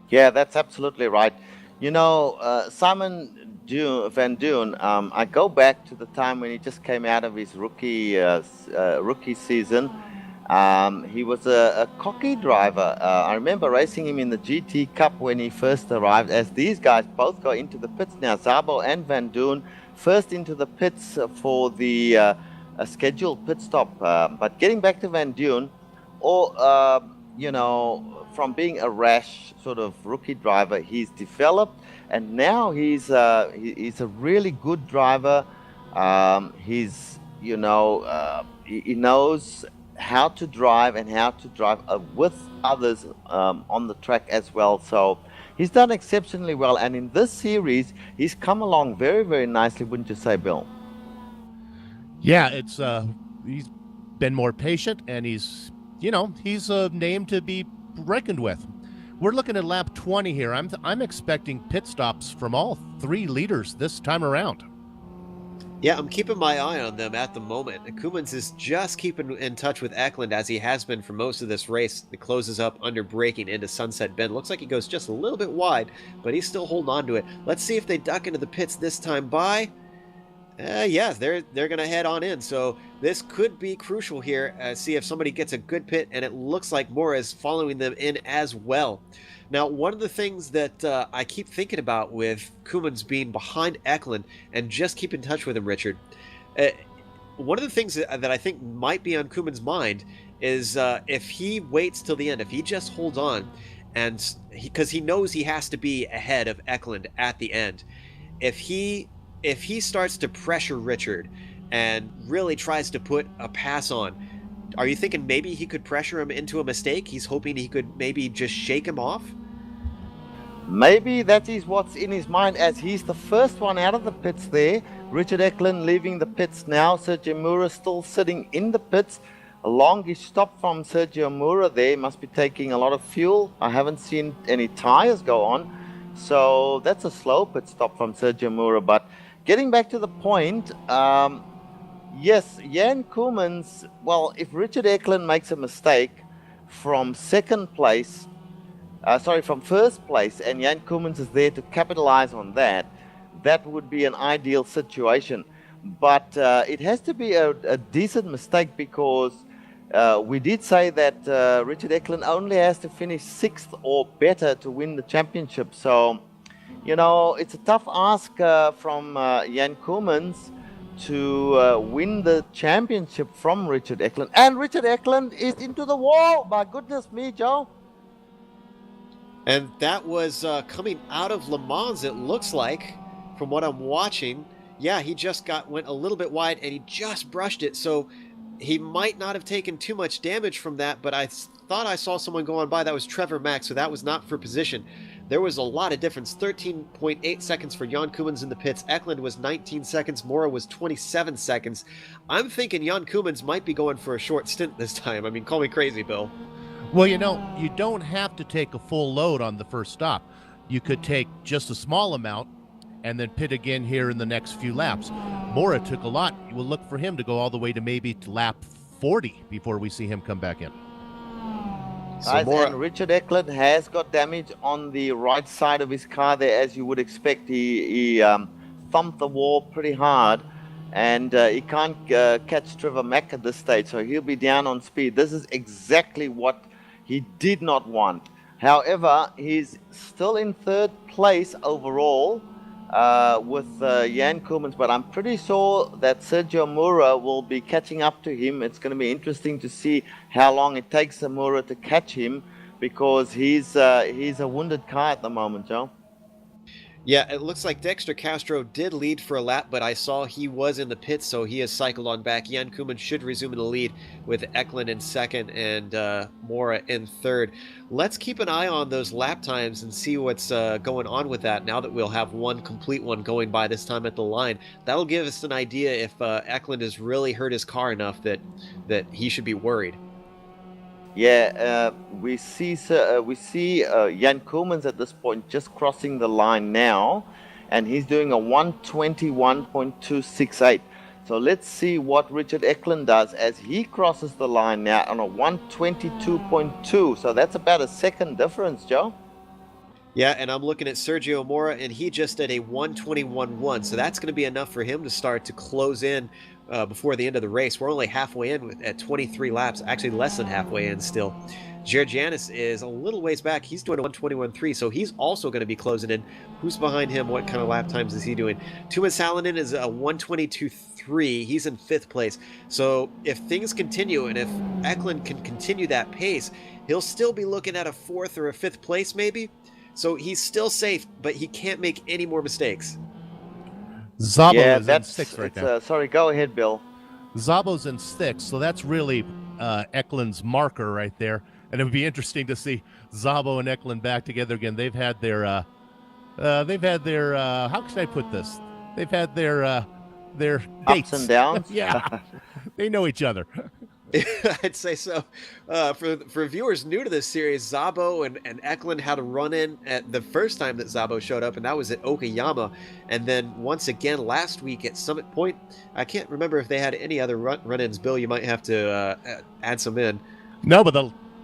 Yeah, that's absolutely right. You know, Simon Van Doon, I go back to the time when he just came out of his rookie season. He was a cocky driver. I remember racing him in the GT Cup when he first arrived, as these guys both go into the pits now. Szabo and Van Doon first into the pits for the scheduled pit stop. But getting back to Van Doon, you know, from being a rash sort of rookie driver, he's developed, and now he's a really good driver. He's, you know, he knows how to drive and how to drive with others on the track as well. So he's done exceptionally well, and in this series he's come along very, very nicely, wouldn't you say, Bill? Yeah, it's he's been more patient, and he's a name to be reckoned with. We're looking at lap 20 here. I'm expecting pit stops from all three leaders this time around. Yeah, I'm keeping my eye on them at the moment. Koumans is just keeping in touch with Eklund as he has been for most of this race. It closes up under braking into Sunset Bend. Looks like he goes just a little bit wide, but he's still holding on to it. Let's see if they duck into the pits this time by. Yes, they're going to head on in. So this could be crucial here. See if somebody gets a good pit, and it looks like Mora is following them in as well. Now, one of the things that I keep thinking about with Koumans being behind Eklund and just keep in touch with him, Richard, one of the things that I think might be on Koumans' mind is if he waits till the end, if he just holds on, and because he knows he has to be ahead of Eklund at the end, if he starts to pressure Richard and really tries to put a pass on, are you thinking maybe he could pressure him into a mistake? He's hoping he could maybe just shake him off? Maybe that is what's in his mind, as he's the first one out of the pits there. Richard Eklund leaving the pits now. Sergio Mura still sitting in the pits. A longish stop from Sergio Mura there. Must be taking a lot of fuel. I haven't seen any tires go on. So that's a slow pit stop from Sergio Mura. But getting back to the point, yes, Jan Koumans, well, if Richard Eklund makes a mistake from from first place, and Jan Koumans is there to capitalize on that, that would be an ideal situation. But it has to be a decent mistake, because we did say that Richard Eklund only has to finish 6th or better to win the championship. So, you know, it's a tough ask from Jan Koumans to win the championship from Richard Eklund. And Richard Eklund is into the wall. My goodness me, Joe. And that was coming out of Le Mans, it looks like, from what I'm watching. Yeah, he just went a little bit wide, and he just brushed it. So he might not have taken too much damage from that, but I thought I saw someone go on by. That was Trevor Mack, so that was not for position. There was a lot of difference. 13.8 seconds for Jan Koumans in the pits. Eklund was 19 seconds. Mora was 27 seconds. I'm thinking Jan Koumans might be going for a short stint this time. I mean, call me crazy, Bill. Well, you know, you don't have to take a full load on the first stop. You could take just a small amount and then pit again here in the next few laps. Mora took a lot. You will look for him to go all the way to maybe to lap 40 before we see him come back in. And Richard Eklund has got damage on the right side of his car there, as you would expect. He thumped the wall pretty hard, and he can't catch Trevor Mack at this stage, so he'll be down on speed. This is exactly what he did not want. However, he's still in 3rd place overall with Jan Koumans, but I'm pretty sure that Sergio Mura will be catching up to him. It's going to be interesting to see how long it takes Mura to catch him, because he's a wounded car at the moment, Joe. Yeah, it looks like Dexter Castro did lead for a lap, but I saw he was in the pits, so he has cycled on back. Jan Koumans should resume in the lead with Eklund in 2nd and Mora in 3rd. Let's keep an eye on those lap times and see what's going on with that now that we'll have one complete one going by this time at the line. That'll give us an idea if Eklund has really hurt his car enough that he should be worried. Yeah, we see Jan Koumans at this point just crossing the line now, and he's doing a 121.268. So let's see what Richard Eklund does as he crosses the line now on a 122.2. So that's about a second difference, Joe. Yeah, and I'm looking at Sergio Mora, and he just did a 121.1. So that's going to be enough for him to start to close in before the end of the race. We're only halfway in at 23 laps, actually less than halfway in still. Georgianis is a little ways back. He's doing a 121.3, so he's also going to be closing in. Who's behind him? What kind of lap times is he doing? Tuomas Salonen is a 122.3. He's in 5th place. So if things continue, and if Eklund can continue that pace, he'll still be looking at a 4th or a 5th place maybe. So he's still safe, but he can't make any more mistakes. Szabo is in 6th right now. Sorry, go ahead, Bill. Szabo's in 6th, so that's really Eklund's marker right there. And it would be interesting to see Szabo and Eklund back together again. They've had their how can I put this? They've had their dates. Ups and downs. Yeah, they know each other. I'd say so. For viewers new to this series, Zabo and Eklund had a run-in at the first time that Zabo showed up, and that was at Okayama. And then once again last week at Summit Point. I can't remember if they had any other run-ins. Bill, you might have to add some in. No, but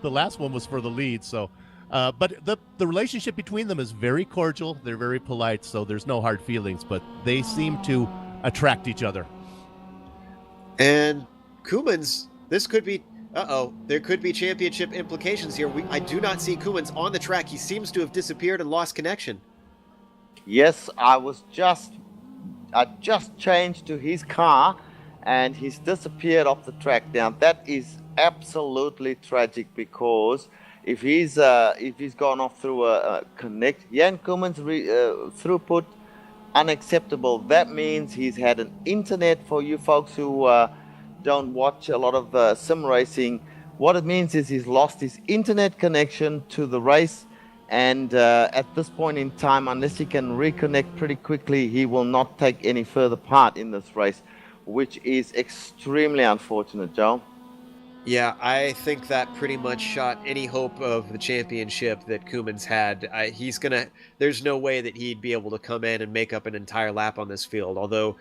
the last one was for the lead. So, but the relationship between them is very cordial. They're very polite, so there's no hard feelings. But they seem to attract each other. And Koumans, this could be, there could be championship implications here. I do not see Koumans on the track. He seems to have disappeared and lost connection. Yes, I just changed to his car, and he's disappeared off the track. Now that is absolutely tragic, because if he's gone off through a connect, Jan Koumans throughput unacceptable. That means he's had an internet. For you folks who don't watch a lot of sim racing, what it means is he's lost his internet connection to the race, and at this point in time, unless he can reconnect pretty quickly, he will not take any further part in this race, which is extremely unfortunate, Joe. Yeah, I think that pretty much shot any hope of the championship that Koumans had. There's no way that he'd be able to come in and make up an entire lap on this field, although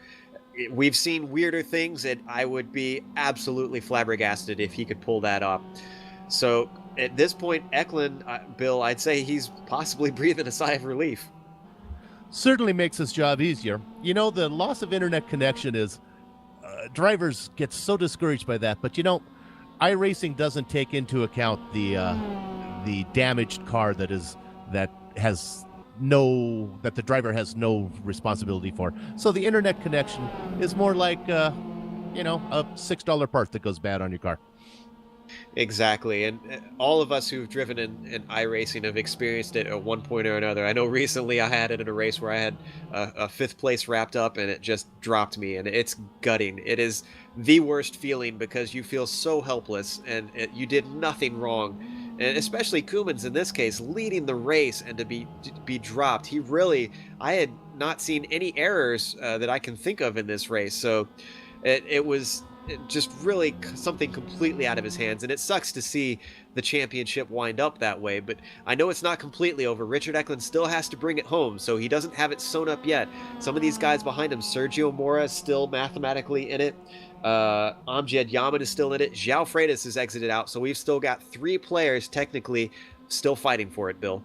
we've seen weirder things, and I would be absolutely flabbergasted if he could pull that off. So at this point, Eklund, Bill, I'd say he's possibly breathing a sigh of relief. Certainly makes his job easier. You know, the loss of internet connection is drivers get so discouraged by that, but iRacing doesn't take into account the damaged car that the driver has no responsibility for. So the internet connection is more like a $6 part that goes bad on your car. Exactly, and all of us who've driven in iRacing have experienced it at one point or another. I know recently I had it in a race where I had a fifth place wrapped up, and it just dropped me, and it's gutting. It is the worst feeling because you feel so helpless, and you did nothing wrong. And especially Koumans in this case, leading the race and to be dropped. I had not seen any errors that I can think of in this race, so it was just really something completely out of his hands, and it sucks to see the championship wind up that way, but I know it's not completely over. Richard Eklund still has to bring it home, so he doesn't have it sewn up yet. Some of these guys behind him, Sergio Mora is still mathematically in it. Amjad Yaman is still in it. João Freitas is exited out, so we've still got 3 players technically still fighting for it, Bill.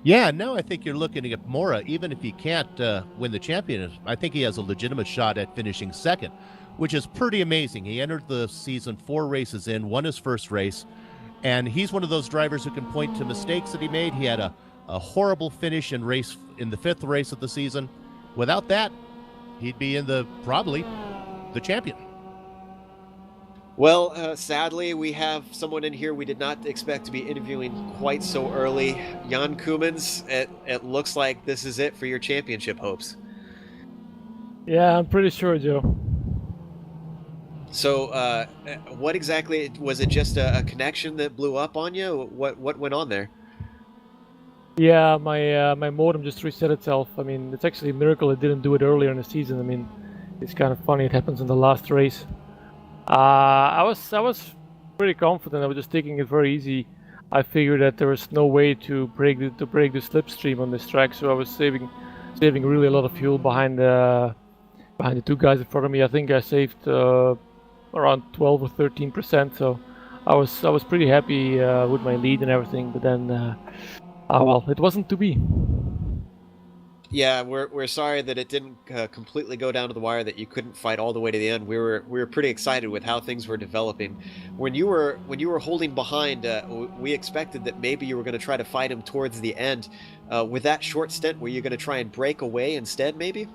Yeah, now I think you're looking at Mora. Even if he can't win the championship, I think he has a legitimate shot at finishing second, which is pretty amazing. He entered the season 4 races in, won his first race, and he's one of those drivers who can point to mistakes that he made. He had a horrible finish in the 5th race of the season. Without that, he'd be probably the champion. Well, sadly, we have someone in here we did not expect to be interviewing quite so early. Jan Koumans, it looks like this is it for your championship hopes. Yeah, I'm pretty sure, Joe. So, what exactly, was it just a connection that blew up on you? What went on there? Yeah, my modem just reset itself. I mean, it's actually a miracle it didn't do it earlier in the season. I mean, it's kind of funny it happens in the last race. I was pretty confident. I was just taking it very easy. I figured that there was no way to break the slipstream on this track, so I was saving really a lot of fuel behind the 2 guys in front of me. I think I saved around 12 or 13%, so I was pretty happy with my lead and everything, but then well, it wasn't to be. Yeah, we're sorry that it didn't completely go down to the wire, that you couldn't fight all the way to the end. We were pretty excited with how things were developing. When you were holding behind, we expected that maybe you were going to try to fight him towards the end. With that short stint, were you going to try and break away instead, maybe?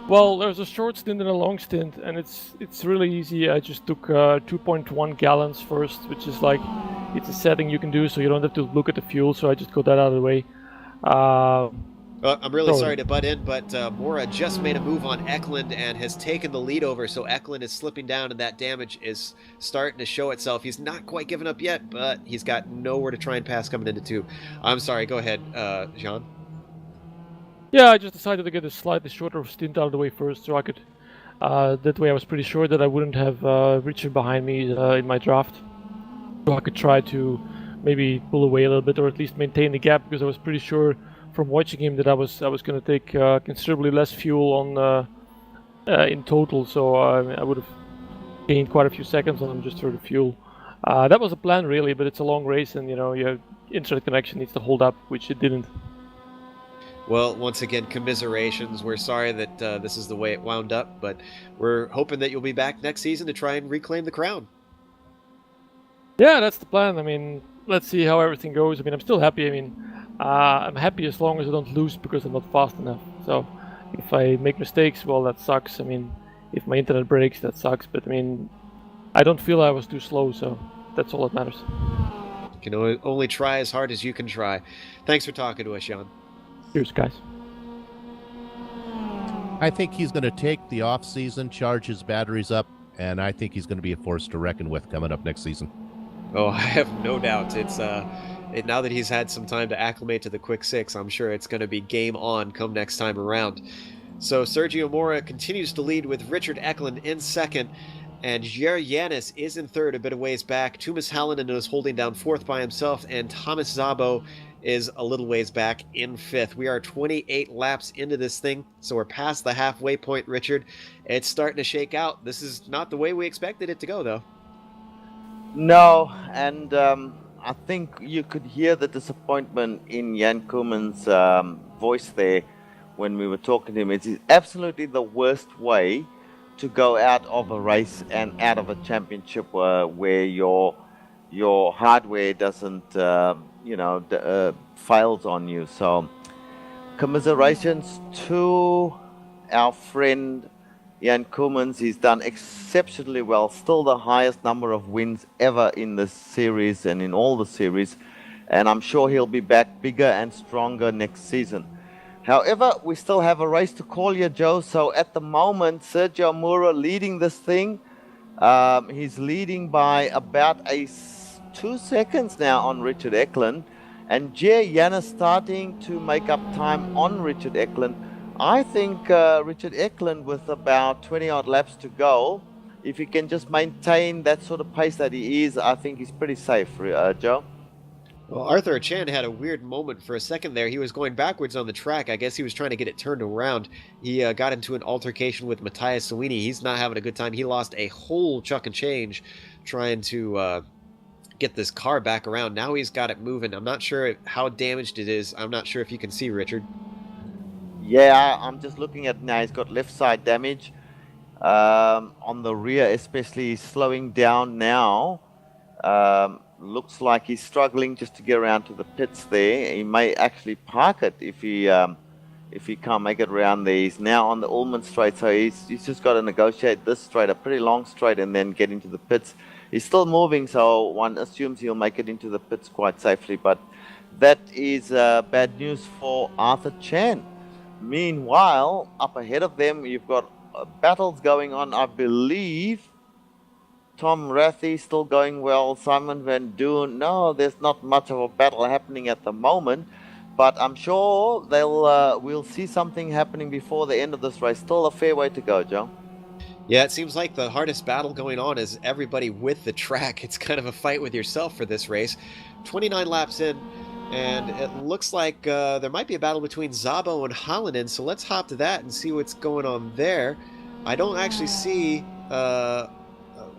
Well, there's a short stint and a long stint, and it's really easy. I just took 2.1 gallons first, which is like, it's a setting you can do so you don't have to look at the fuel, so I just got that out of the way. I'm really sorry to butt in, but Mora just made a move on Eklund and has taken the lead over, so Eklund is slipping down and that damage is starting to show itself. He's not quite given up yet, but he's got nowhere to try and pass coming into 2. I'm sorry, go ahead, Jean. Yeah, I just decided to get a slightly shorter stint out of the way first, so I could That way I was pretty sure that I wouldn't have Richard behind me in my draft. So I could try to maybe pull away a little bit, or at least maintain the gap, because I was pretty sure from watching him that I was going to take considerably less fuel on in total. So I would have gained quite a few seconds on him just for the fuel. That was the plan really, but it's a long race, and your internet connection needs to hold up, which it didn't. Well, once again, commiserations. We're sorry that this is the way it wound up, but we're hoping that you'll be back next season to try and reclaim the crown. Yeah, that's the plan. I mean, let's see how everything goes. I mean, I'm still happy. I mean, I'm happy as long as I don't lose because I'm not fast enough. So if I make mistakes, well, that sucks. I mean, if my internet breaks, that sucks. But I mean, I don't feel I was too slow, so that's all that matters. You can only try as hard as you can try. Thanks for talking to us, Jan. Cheers, guys. I think he's going to take the off season, charge his batteries up, and I think he's going to be a force to reckon with coming up next season. Oh, I have no doubt. It's now that he's had some time to acclimate to the quick six, I'm sure it's going to be game on come next time around. So Sergio Mora continues to lead with Richard Eklund in second, and Jer Yanis is in third, a bit of ways back. Tuomas Hallinen is holding down fourth by himself, and Thomas Szabo is a little ways back in fifth. We are 28 laps into this thing, so we're past the halfway point, Richard. It's starting to shake out. This is not the way we expected it to go, though. No, and I think you could hear the disappointment in Jan Koeman's voice there when we were talking to him. It's absolutely the worst way to go out of a race and out of a championship where your hardware doesn't fails on you. So commiserations to our friend Jan Koeman. He's done exceptionally well, still the highest number of wins ever in this series and in all the series, and I'm sure he'll be back bigger and stronger next season. However, we still have a race to call here, Joe. So at the moment, Sergio Mora leading this thing. He's leading by about 2 seconds now on Richard Eklund. And Jer Yanis starting to make up time on Richard Eklund. I think Richard Eklund, with about 20-odd laps to go, if he can just maintain that sort of pace that he is, I think he's pretty safe, Joe. Well, Arthur Chan had a weird moment for a second there. He was going backwards on the track. I guess he was trying to get it turned around. He got into an altercation with Matthias Salini. He's not having a good time. He lost a whole chunk of change trying to get this car back around. Now he's got it moving. I'm not sure how damaged it is. I'm not sure if you can see, Richard. Yeah, I'm just looking at now. He's got left side damage on the rear, especially. He's slowing down now. Looks like he's struggling just to get around to the pits there. He may actually park it if he can't make it around there. He's now on the Ullman straight, so he's just got to negotiate this straight, a pretty long straight, and then get into the pits. He's still moving, so one assumes he'll make it into the pits quite safely, but that is bad news for Arthur Chan. Meanwhile, up ahead of them, you've got battles going on, I believe. Tom Rathy still going well. Simon Van Doon. No, there's not much of a battle happening at the moment, but I'm sure we'll see something happening before the end of this race. Still a fair way to go, Joe. Yeah, it seems like the hardest battle going on is everybody with the track. It's kind of a fight with yourself for this race. 29 laps in, and it looks like there might be a battle between Szabo and Hallinen, so let's hop to that and see what's going on there. I don't actually see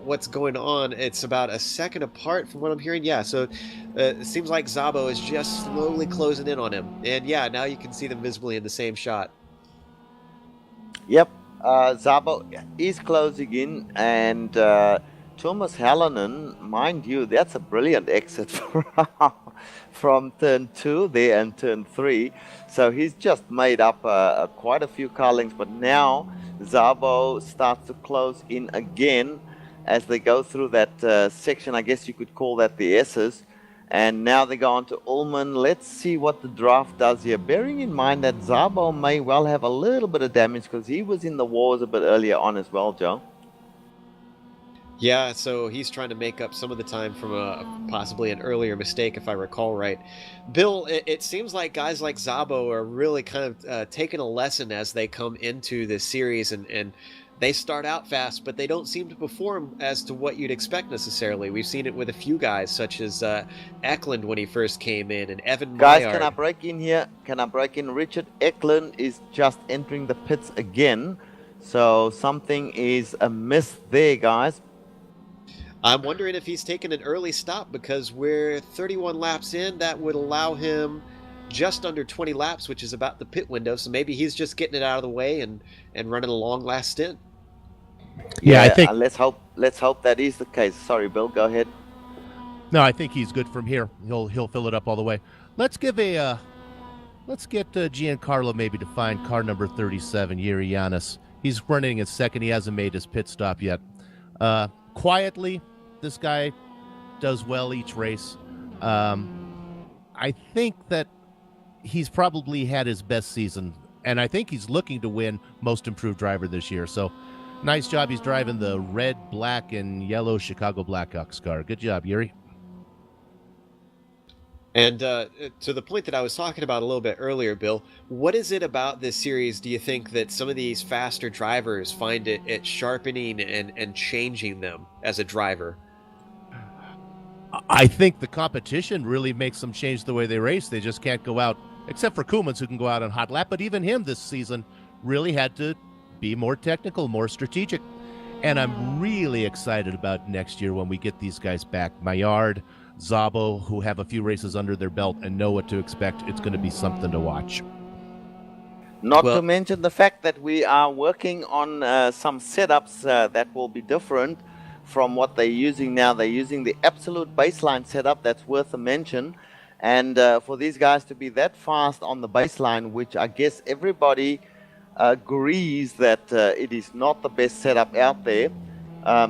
what's going on. It's about a second apart from what I'm hearing. Yeah, so it seems like Szabo is just slowly closing in on him. And yeah, now you can see them visibly in the same shot. Yep, Szabo is closing in, and Tuomas Hallinen, mind you, that's a brilliant exit from turn 2 there and turn 3. So he's just made up quite a few car lengths, but now Szabo starts to close in again as they go through that section. I guess you could call that the S's. And now they go on to Ullman. Let's see what the draft does here. Bearing in mind that Szabo may well have a little bit of damage because he was in the wars a bit earlier on as well, Joe. Yeah, so he's trying to make up some of the time from possibly an earlier mistake, if I recall right. Bill, it seems like guys like Szabo are really kind of taking a lesson as they come into this series and they start out fast, but they don't seem to perform as to what you'd expect necessarily. We've seen it with a few guys, such as Eklund when he first came in, and Evan Guys, Maillard. can I break in here? Can I break in? Richard Eklund is just entering the pits again. So something is amiss there, guys. I'm wondering if he's taken an early stop, because we're 31 laps in. That would allow him just under 20 laps, which is about the pit window. So maybe he's just getting it out of the way and running a long last stint. Yeah, I think. Let's hope that is the case. Sorry, Bill. Go ahead. No, I think he's good from here. He'll fill it up all the way. Let's get Giancarlo maybe to find car number 37, Yuri Yanis. He's running in second. He hasn't made his pit stop yet. Quietly, this guy does well each race. I think that he's probably had his best season, and I think he's looking to win Most Improved Driver this year. So, nice job. He's driving the red, black, and yellow Chicago Blackhawks car. Good job, Yuri. And to the point that I was talking about a little bit earlier, Bill, what is it about this series, do you think, that some of these faster drivers find it sharpening and changing them as a driver? I think the competition really makes them change the way they race. They just can't go out, except for Koumans, who can go out on hot lap. But even him this season really had to be more technical, more strategic. And I'm really excited about next year when we get these guys back. Maillard, Szabo, who have a few races under their belt and know what to expect. It's going to be something to watch. Not to mention the fact that we are working on some setups that will be different from what they're using now. They're using the absolute baseline setup. That's worth a mention. And for these guys to be that fast on the baseline, which I guess everybody agrees that it is not the best setup out there.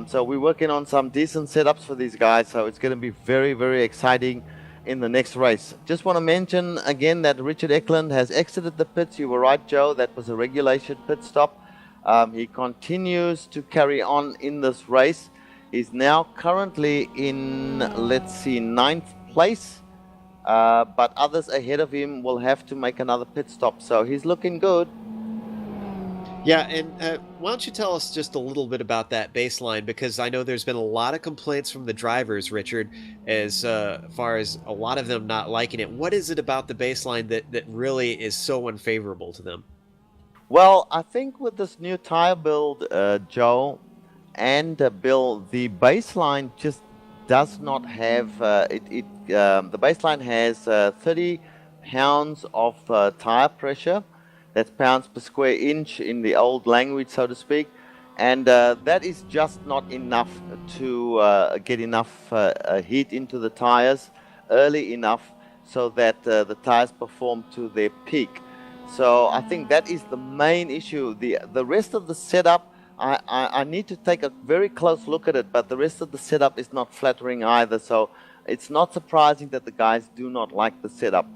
So we're working on some decent setups for these guys. So it's going to be very, very exciting in the next race. Just want to mention again that Richard Eklund has exited the pits. You were right, Joe. That was a regulation pit stop. He continues to carry on in this race. He's now currently in, let's see, 9th place. But others ahead of him will have to make another pit stop. So he's looking good. Yeah, and why don't you tell us just a little bit about that baseline, because I know there's been a lot of complaints from the drivers, Richard, as far as a lot of them not liking it. What is it about the baseline that really is so unfavorable to them? Well, I think with this new tire build, Joe and Bill, the baseline just does not have, the baseline has 30 pounds of tire pressure. That's pounds per square inch in the old language, so to speak. And that is just not enough to get enough heat into the tires early enough so that the tires perform to their peak. So I think that is the main issue. The rest of the setup, I need to take a very close look at it, but the rest of the setup is not flattering either. So it's not surprising that the guys do not like the setup.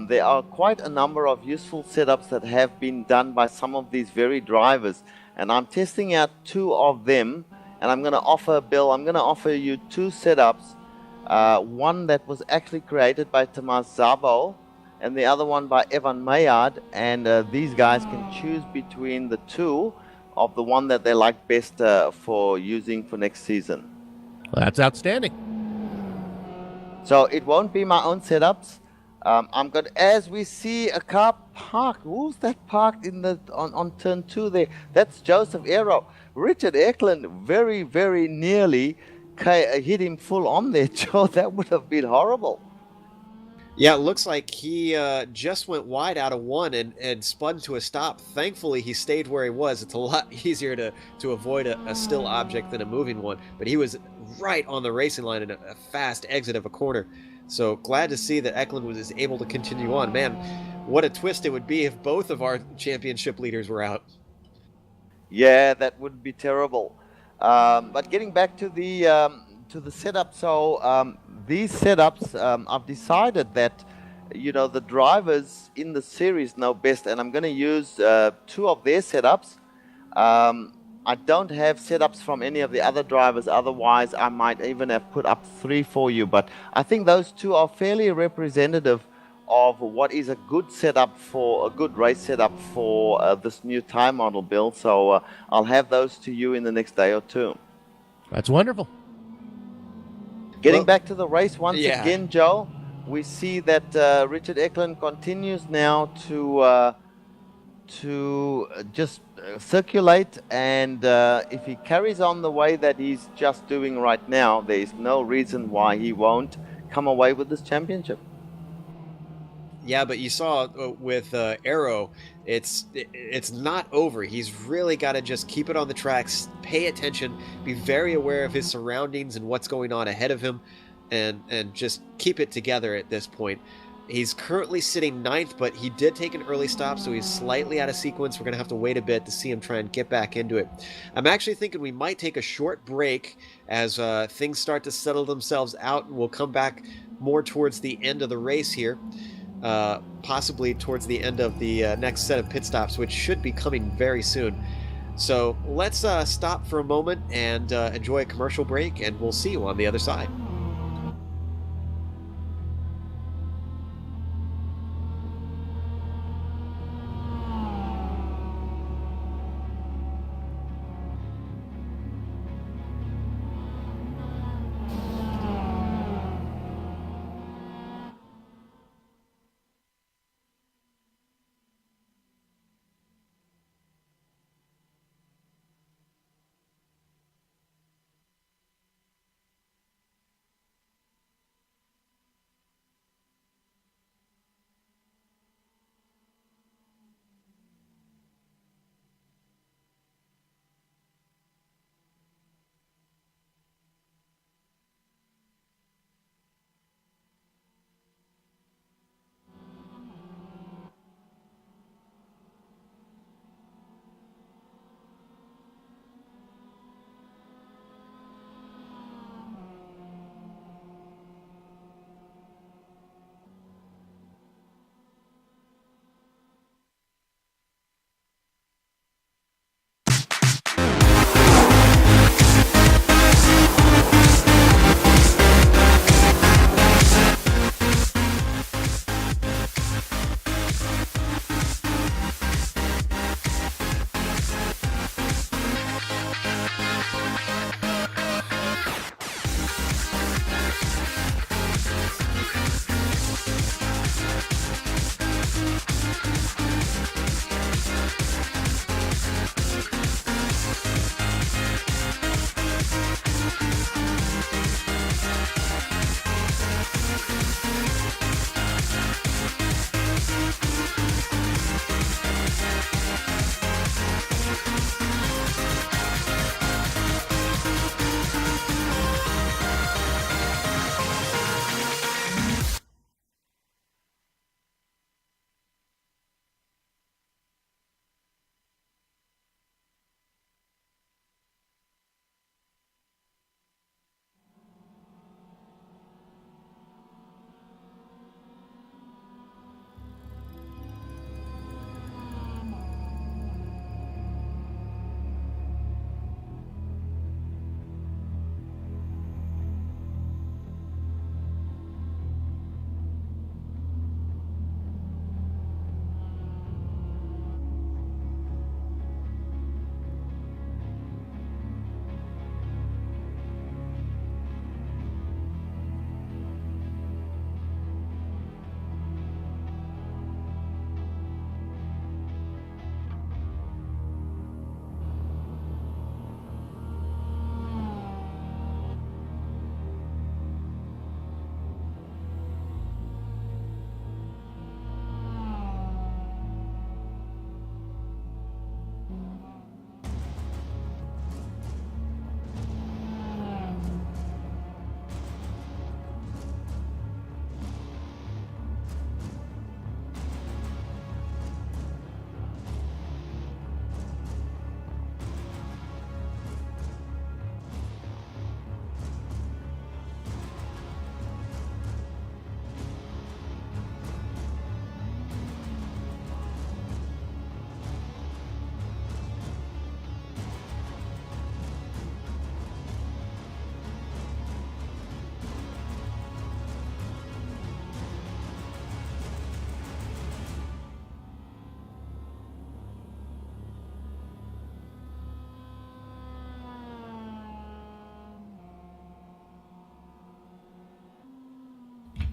There are quite a number of useful setups that have been done by some of these very drivers, and I'm testing out 2 of them, and I'm going to offer, Bill, I'm going to offer you 2 setups, one that was actually created by Tomasz Szabo and the other one by Evan Maillard, and these guys can choose between the 2 of the one that they like best for using for next season. Well, that's outstanding. So it won't be my own setups. I'm good. As we see a car parked, who's that parked in the on turn 2 there? That's Joseph Aero. Richard Eklund very, very nearly hit him full on there, Joe. That would have been horrible. Yeah, it looks like he just went wide out of 1 and spun to a stop. Thankfully, he stayed where he was. It's a lot easier to avoid a still object than a moving one. But he was right on the racing line in a fast exit of a corner. So glad to see that Eklund was able to continue on. Man, what a twist it would be if both of our championship leaders were out. Yeah, that would be terrible. But getting back to the setup, so these setups, I've decided that, you know, the drivers in the series know best, and I'm going to use 2 of their setups. I don't have setups from any of the other drivers, otherwise I might even have put up 3 for you, but I think those 2 are fairly representative of what is a good race setup for this new time model build. So I'll have those to you in the next day or two. That's wonderful. Getting back to the race once yeah. again, Joe, we see that Richard Ecklund continues now to just circulate, and if he carries on the way that he's just doing right now, there is no reason why he won't come away with this championship. Yeah, but you saw with Arrow, it's not over. He's really got to just keep it on the tracks, pay attention, be very aware of his surroundings and what's going on ahead of him, and just keep it together at this point. He's currently sitting 9th, but he did take an early stop, so he's slightly out of sequence. We're going to have to wait a bit to see him try and get back into it. I'm actually thinking we might take a short break as things start to settle themselves out, and we'll come back more towards the end of the race here. Possibly towards the end of the next set of pit stops, which should be coming very soon. So let's stop for a moment and enjoy a commercial break, and we'll see you on the other side.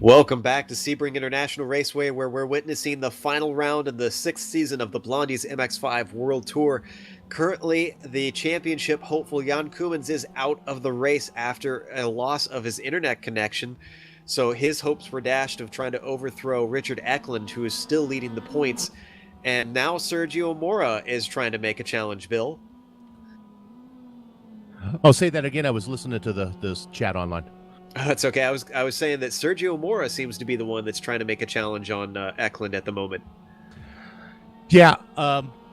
Welcome back to Sebring International Raceway, where we're witnessing the final round of the 6th season of the Blondies MX5 World Tour. Currently, the championship hopeful Jan Koemans is out of the race after a loss of his internet connection. So his hopes were dashed of trying to overthrow Richard Eklund, who is still leading the points. And now Sergio Mora is trying to make a challenge, Bill. Oh, say that again. I was listening to this chat online. That's okay. I was saying that Sergio Mora seems to be the one that's trying to make a challenge on Eklund at the moment. Yeah,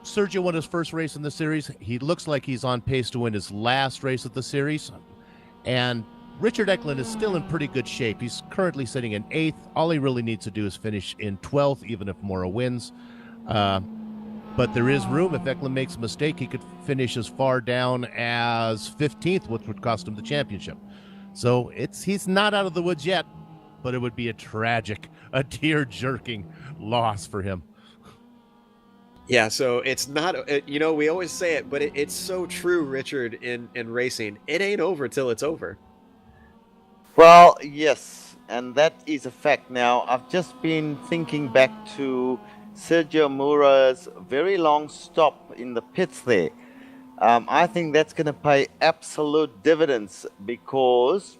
Sergio won his first race in the series. He looks like he's on pace to win his last race of the series. And Richard Eklund is still in pretty good shape. He's currently sitting in 8th. All he really needs to do is finish in 12th, even if Mora wins. But there is room. If Eklund makes a mistake, he could finish as far down as 15th, which would cost him the championship. So he's not out of the woods yet, but it would be a tear-jerking loss for him. Yeah, so it's not, we always say it, but it's so true, Richard, in racing. It ain't over till it's over. Well, yes, and that is a fact. Now, I've just been thinking back to Sergio Mora's very long stop in the pits there. I think that's going to pay absolute dividends because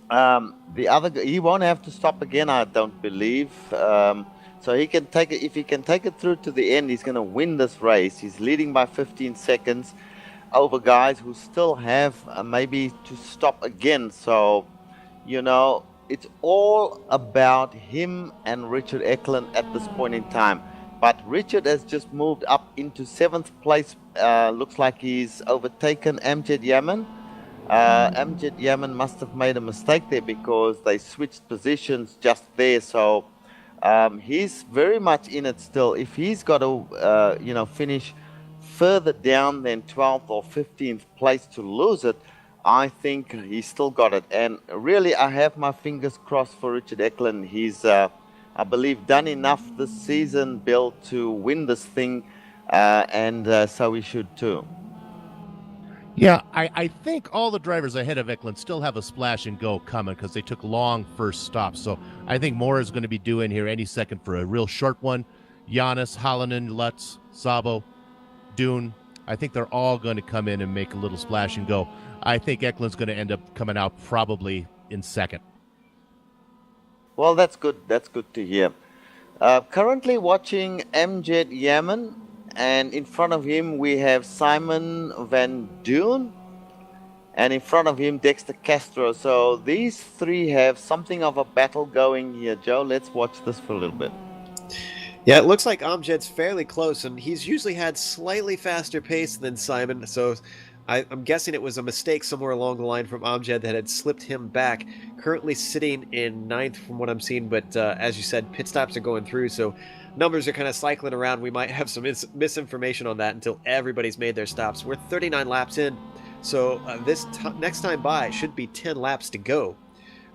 he won't have to stop again, I don't believe. So he can take it. If he can take it through to the end, he's going to win this race. He's leading by 15 seconds over guys who still have maybe to stop again. So, it's all about him and Richard Eklund at this point in time. But Richard has just moved up into 7th place. Looks like he's overtaken Amjad Yaman. Amjad Yaman must have made a mistake there because they switched positions just there. So he's very much in it still. If he's got to, finish further down than 12th or 15th place to lose it, I think he's still got it. And really, I have my fingers crossed for Richard Eklund. He's I believe, done enough this season, Bill, to win this thing, and so we should too. Yeah, I think all the drivers ahead of Eklund still have a splash and go coming because they took long first stops. So I think Mora is going to be due in here any second for a real short one. Giannis, Hallinan, Lutz, Sabo, Dune, I think they're all going to come in and make a little splash and go. I think Eklund's going to end up coming out probably in second. Well, that's good. That's good to hear. Currently watching Amjad Yaman, and in front of him we have Simon Van Duyn, and in front of him Dexter Castro. So these three have something of a battle going here, Joe. Let's watch this for a little bit. Yeah, it looks like Amjad's fairly close, and he's usually had slightly faster pace than Simon, so I'm guessing it was a mistake somewhere along the line from Amjad that had slipped him back. Currently sitting in 9th from what I'm seeing, but as you said, pit stops are going through, so numbers are kind of cycling around. We might have some misinformation on that until everybody's made their stops. We're 39 laps in, so next time by should be 10 laps to go.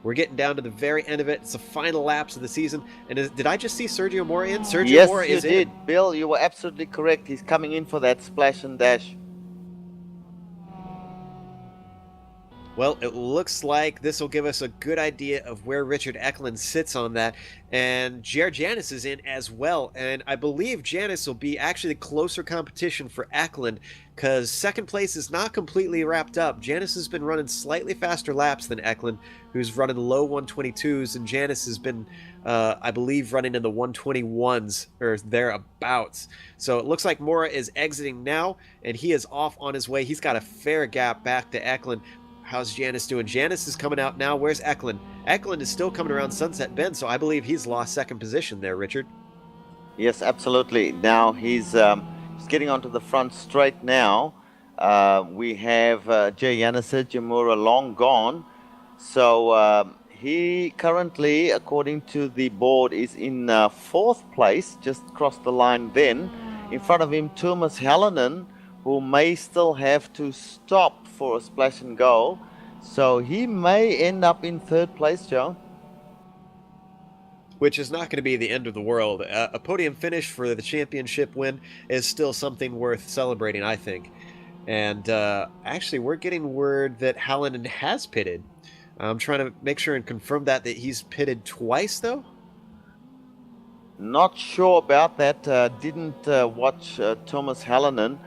We're getting down to the very end of it. It's the final laps of the season. And did I just see Sergio Mora in? Sergio Mora is in. Yes, you did. Bill, you were absolutely correct. He's coming in for that splash and dash. Well, it looks like this will give us a good idea of where Richard Eklund sits on that. And Jared Janis is in as well. And I believe Janis will be actually the closer competition for Eklund because second place is not completely wrapped up. Janis has been running slightly faster laps than Eklund, who's running low 122s. And Janis has been, I believe, running in the 121s or thereabouts. So it looks like Mora is exiting now, and he is off on his way. He's got a fair gap back to Eklund. How's Janis doing? Janis is coming out now. Where's Eklund? Eklund is still coming around Sunset Bend, so I believe he's lost second position there, Richard. Yes, absolutely. Now he's getting onto the front straight now. We have Sergio Mora long gone. So he currently, according to the board, is in 4th place, just crossed the line then. In front of him, Thomas Hallinan, who may still have to stop for a splash and go. So he may end up in 3rd place, Joe. Which is not going to be the end of the world. A podium finish for the championship win is still something worth celebrating, I think. And actually, we're getting word that Hallinan has pitted. I'm trying to make sure and confirm that he's pitted twice, though. Not sure about that. Didn't watch Thomas Hallinan,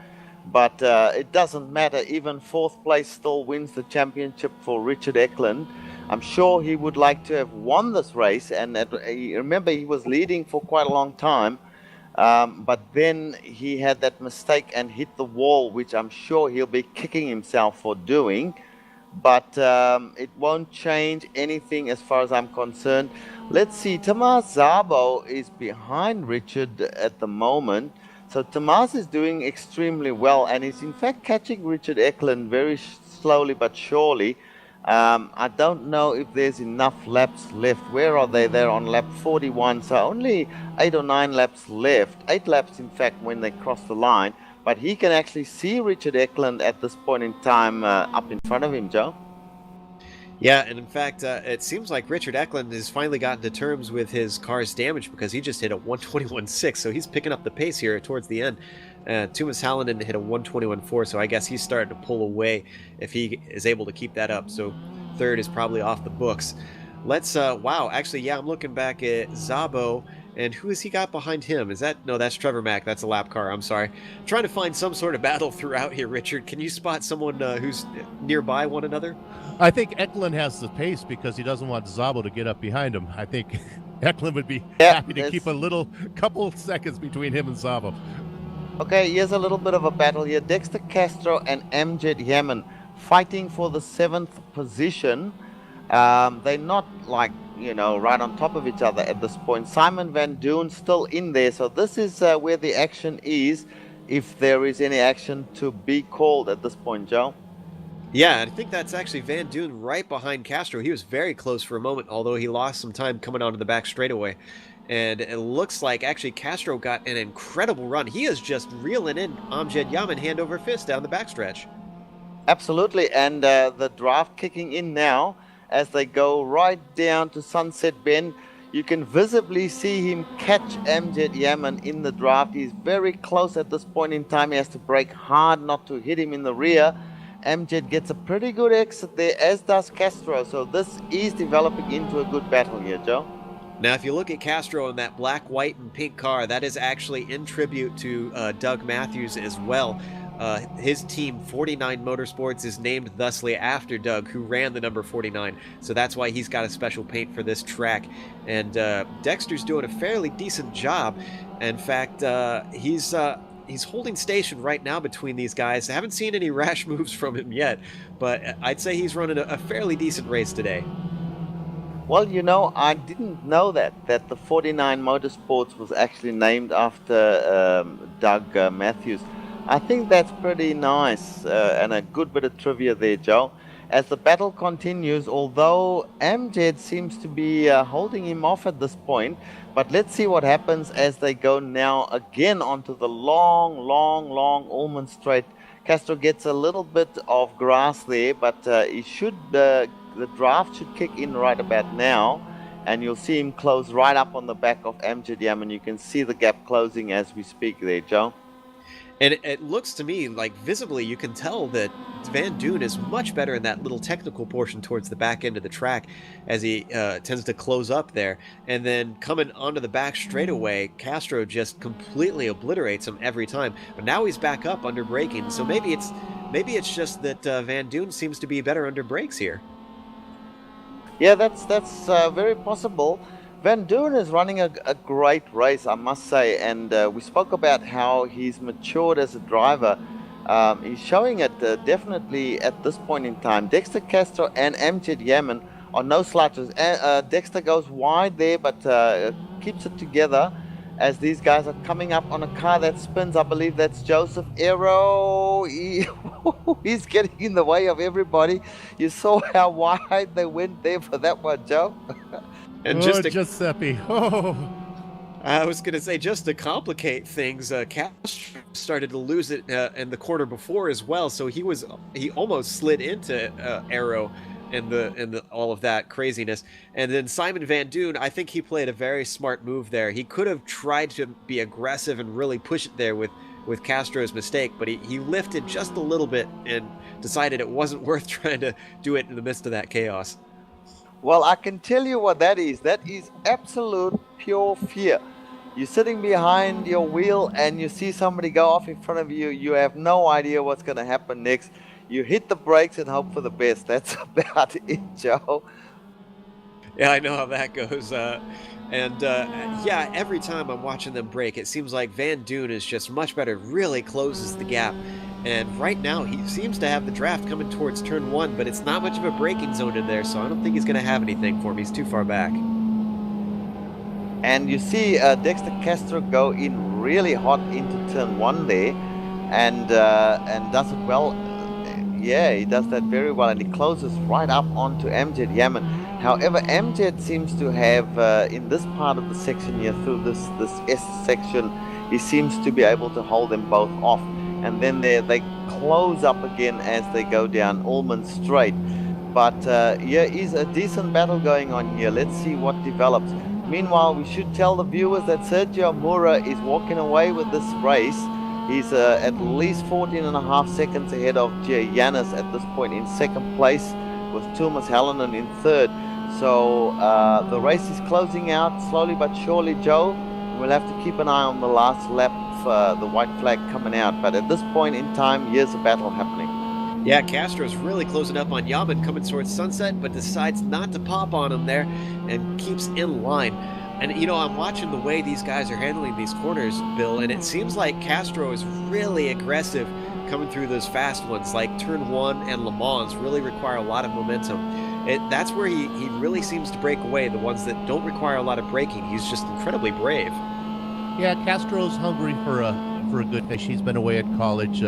but it doesn't matter. Even fourth place still wins the championship for Richard Eklund. I'm sure he would like to have won this race, and remember he was leading for quite a long time, but then he had that mistake and hit the wall, which I'm sure he'll be kicking himself for doing. But it won't change anything as far as I'm concerned. Let's see, Tomas Szabo is behind Richard at the moment. So Tomas is doing extremely well, and he's in fact catching Richard Eklund very slowly but surely. I don't know if there's enough laps left. Where are they? They're on lap 41, so only 8 or 9 laps left. 8 laps, in fact, when they cross the line. But he can actually see Richard Eklund at this point in time up in front of him, Joe. Yeah, and in fact, it seems like Richard Eklund has finally gotten to terms with his car's damage, because he just hit a 121.6, so he's picking up the pace here towards the end. Thomas Hallinan hit a 121.4, so I guess he's starting to pull away if he is able to keep that up. So third is probably off the books. Let's, wow, actually, yeah, I'm looking back at Szabo, and who has he got behind him? Is that, no, that's Trevor Mack, that's a lap car, I'm sorry. I'm trying to find some sort of battle throughout here, Richard. Can you spot someone who's nearby one another? I think Eklund has the pace because he doesn't want Szabo to get up behind him. I think Eklund would be happy to keep a couple seconds between him and Szabo. Okay, here's a little bit of a battle here. Dexter Castro and Amjad Yaman fighting for the 7th position. They're not like, right on top of each other at this point. Simon Van Doon still in there, so this is where the action is, if there is any action to be called at this point, Joe. Yeah, I think that's actually Van Doon right behind Castro. He was very close for a moment, although he lost some time coming onto the back straightaway. And it looks like actually Castro got an incredible run. He is just reeling in Amjad Yaman hand over fist down the backstretch. Absolutely, and the draft kicking in now as they go right down to Sunset Bend. You can visibly see him catch Amjad Yaman in the draft. He's very close at this point in time. He has to brake hard not to hit him in the rear. Amjad gets a pretty good exit there, as does Castro. So this is developing into a good battle here, Joe. Now, if you look at Castro in that black, white, and pink car, that is actually in tribute to Doug Matthews as well. His team, 49 Motorsports, is named thusly after Doug, who ran the number 49. So that's why he's got a special paint for this track. And Dexter's doing a fairly decent job. In fact, he's holding station right now between these guys. I haven't seen any rash moves from him yet, but I'd say he's running a fairly decent race today. Well, I didn't know that the 49 Motorsports was actually named after Doug Matthews. I think that's pretty nice and a good bit of trivia there, Joe. As the battle continues, although Amjad seems to be holding him off at this point, but let's see what happens as they go now again onto the long Allman Straight. Castro gets a little bit of grass there, but he should... the draft should kick in right about now, and you'll see him close right up on the back of Amjad Yaman. You can see the gap closing as we speak there, Joe. And it looks to me like visibly you can tell that Van Doon is much better in that little technical portion towards the back end of the track as he tends to close up there. And then coming onto the back straightaway, Castro just completely obliterates him every time. But now he's back up under braking, so maybe it's just that Van Doon seems to be better under brakes here. Yeah, that's very possible. Van Doon is running a great race, I must say, and we spoke about how he's matured as a driver. He's showing it definitely at this point in time. Dexter Castro and Amjad Yaman are no slouches. Dexter goes wide there, but keeps it together as these guys are coming up on a car that spins. I believe that's Joseph Aero. He's getting in the way of everybody. You saw how wide they went there for that one, Joe. And Giuseppe. Oh. I was going to say, just to complicate things, Castro started to lose it in the corner before as well, so he almost slid into Aero and the all of that craziness. And then Simon Van Doon, I think he played a very smart move there. He could have tried to be aggressive and really push it there with Castro's mistake, but he lifted just a little bit and decided it wasn't worth trying to do it in the midst of that chaos. Well, I can tell you what that is. That is absolute pure fear. You're sitting behind your wheel and you see somebody go off in front of you. You have no idea what's going to happen next. You hit the brakes and hope for the best. That's about it, Joe. Yeah, I know how that goes. Yeah, every time I'm watching them brake, it seems like Van Dune is just much better, really closes the gap. And right now, he seems to have the draft coming towards turn 1, but it's not much of a braking zone in there, so I don't think he's going to have anything for him. He's too far back. And you see Dexter Castro go in really hot into turn 1 there, and does it well. Yeah, he does that very well, and he closes right up onto Amjad Yaman. However, Amjad seems to have, in this part of the section here, through this S section, he seems to be able to hold them both off. And then they close up again as they go down Ullman Straight. But here is a decent battle going on here. Let's see what develops. Meanwhile, we should tell the viewers that Sergio Mora is walking away with this race. He's at least 14.5 seconds ahead of Giannis at this point in second place, with Thomas Hallinan in third. So the race is closing out slowly but surely, Joe. We'll have to keep an eye on the last lap of the white flag coming out. But at this point in time, here's a battle happening. Yeah, Castro's really closing up on Yaman coming towards sunset, but decides not to pop on him there and keeps in line. And, you know, I'm watching the way these guys are handling these corners, Bill, and it seems like Castro is really aggressive coming through those fast ones, like Turn 1 and Le Mans really require a lot of momentum. That's where he really seems to break away, the ones that don't require a lot of braking. He's just incredibly brave. Yeah, Castro's hungry for a good fish. He's been away at college,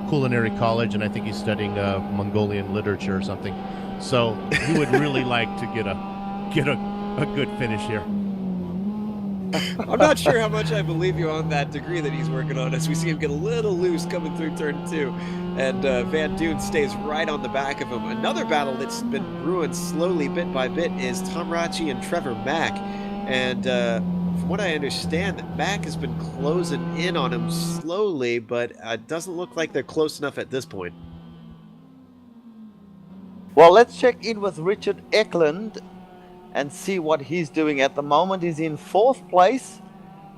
culinary college, and I think he's studying Mongolian literature or something. So he would really like to get a good finish here. I'm not sure how much I believe you on that degree that he's working on, as we see him get a little loose coming through turn 2. And Van Dune stays right on the back of him. Another battle that's been brewing slowly bit by bit is Tom Rachi and Trevor Mack. And from what I understand, that Mack has been closing in on him slowly, but it doesn't look like they're close enough at this point. Well, let's check in with Richard Eklund and see what he's doing. At the moment, he's in 4th place.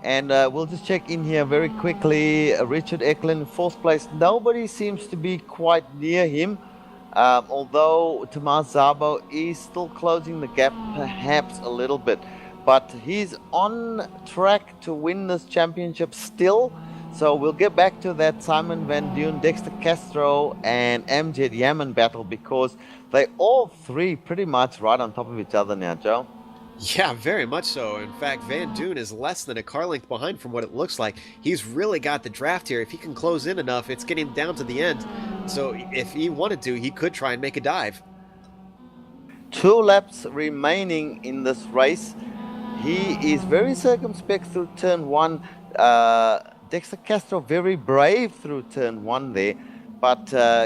And we'll just check in here very quickly. Richard Eklund, 4th place. Nobody seems to be quite near him. Although Tomas Szabo is still closing the gap perhaps a little bit. But he's on track to win this championship still. So we'll get back to that Simon Van Dune, Dexter Castro and Amjad Yaman battle, because they all three pretty much right on top of each other now, Joe. Yeah, very much so. In fact, Van Dune is less than a car length behind from what it looks like. He's really got the draft here. If he can close in enough, it's getting down to the end. So if he wanted to, he could try and make a dive. 2 laps remaining in this race. He is very circumspect through turn 1. Dexter Castro very brave through turn 1 there. But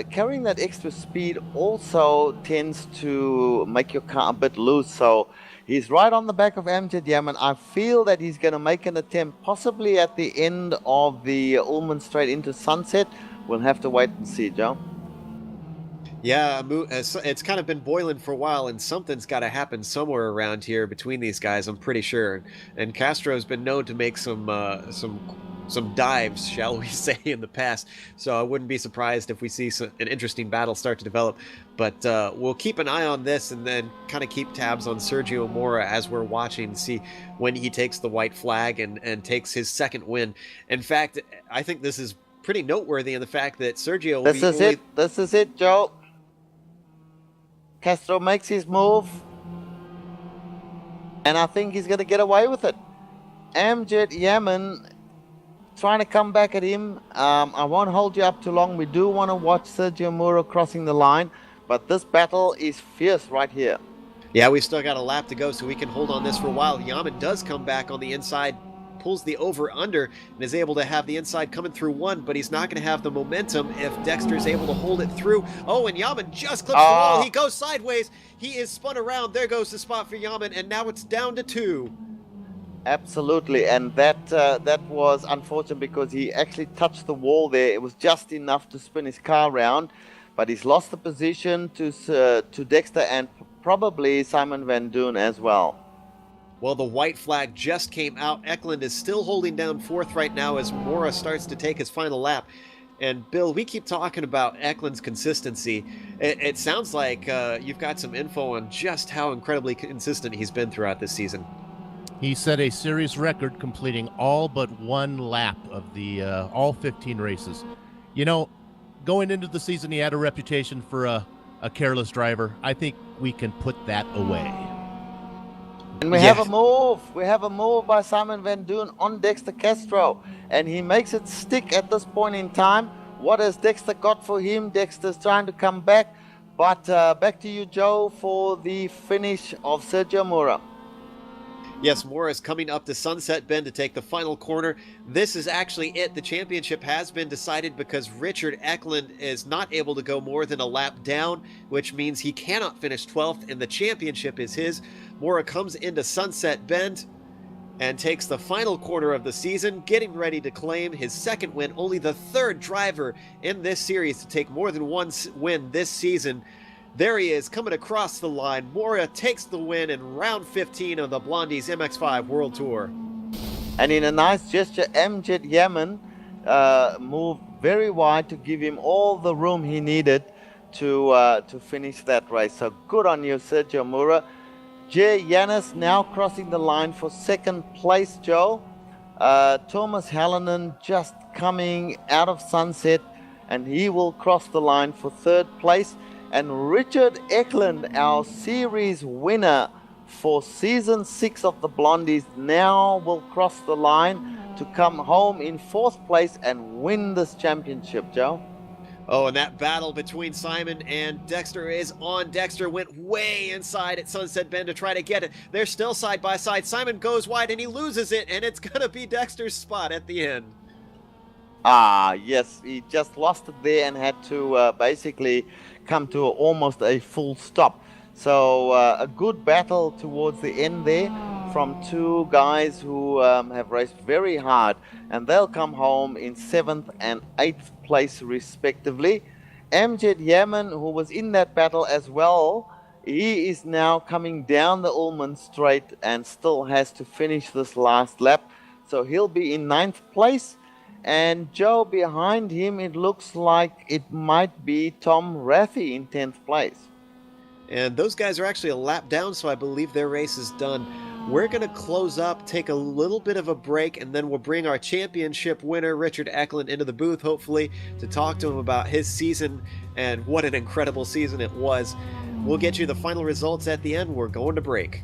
carrying that extra speed also tends to make your car a bit loose. So he's right on the back of Amjad Yaman. I feel that he's going to make an attempt possibly at the end of the Ullman Straight into Sunset. We'll have to wait and see, Joe. Yeah, it's kind of been boiling for a while, and something's got to happen somewhere around here between these guys, I'm pretty sure. And Castro's been known to make some dives, shall we say, in the past. So I wouldn't be surprised if we see an interesting battle start to develop. But we'll keep an eye on this and then kind of keep tabs on Sergio Mora as we're watching, see when he takes the white flag and takes his second win. In fact, I think this is pretty noteworthy in the fact that Sergio will This is it, Joe. Castro makes his move. And I think he's going to get away with it. Amjad Yaman trying to come back at him. I won't hold you up too long. We do want to watch Sergio Mora crossing the line, but this battle is fierce right here. Yeah, we've still got a lap to go, so we can hold on this for a while. Yaman does come back on the inside, pulls the over-under, and is able to have the inside coming through 1, but he's not going to have the momentum if Dexter's able to hold it through. Oh, and Yaman just clips the wall. He goes sideways. He is spun around. There goes the spot for Yaman, and now it's down to 2. Absolutely, and that was unfortunate because he actually touched the wall there. It was just enough to spin his car around, but he's lost the position to Dexter and probably Simon Van Doon as well. Well, the white flag just came out. Eklund is still holding down fourth right now as Mora starts to take his final lap. And Bill, we keep talking about Eklund's consistency. It sounds like you've got some info on just how incredibly consistent he's been throughout this season. He set a series record completing all but one lap of the all 15 races. You know, going into the season, he had a reputation for a careless driver. I think we can put that away. And we have a move. We have a move by Simon Van Doon on Dexter Castro. And he makes it stick at this point in time. What has Dexter got for him? Dexter's trying to come back. But back to you, Joe, for the finish of Sergio Mora. Yes, Mora is coming up to Sunset Bend to take the final corner. This is actually it. The championship has been decided because Richard Eklund is not able to go more than a lap down, which means he cannot finish 12th, and the championship is his. Mora comes into Sunset Bend and takes the final corner of the season, getting ready to claim his second win, only the third driver in this series to take more than one win this season. There he is, coming across the line. Mora takes the win in round 15 of the Blondies MX5 World Tour. And in a nice gesture, Amjad Yaman moved very wide to give him all the room he needed to finish that race. So good on you, Sergio Mora. Jay Yanis now crossing the line for second place, Joe. Thomas Hallinan just coming out of Sunset, and he will cross the line for third place. And Richard Eklund, our series winner for season 6 of the Blondies, now will cross the line to come home in fourth place and win this championship, Joe. Oh, and that battle between Simon and Dexter is on. Dexter went way inside at Sunset Bend to try to get it. They're still side by side. Simon goes wide and he loses it, and it's going to be Dexter's spot at the end. Ah, yes, he just lost it there and had to basically come to almost a full stop. So a good battle towards the end there from two guys who have raced very hard, and they'll come home in 7th and 8th place respectively. Amjad Yaman, who was in that battle as well, he is now coming down the Ullman Straight and still has to finish this last lap. So he'll be in 9th place. And Joe, behind him, it looks like it might be Tom Raffy in 10th place. And those guys are actually a lap down, so I believe their race is done. We're going to close up, take a little bit of a break, and then we'll bring our championship winner, Richard Eklund, into the booth, hopefully, to talk to him about his season and what an incredible season it was. We'll get you the final results at the end. We're going to break.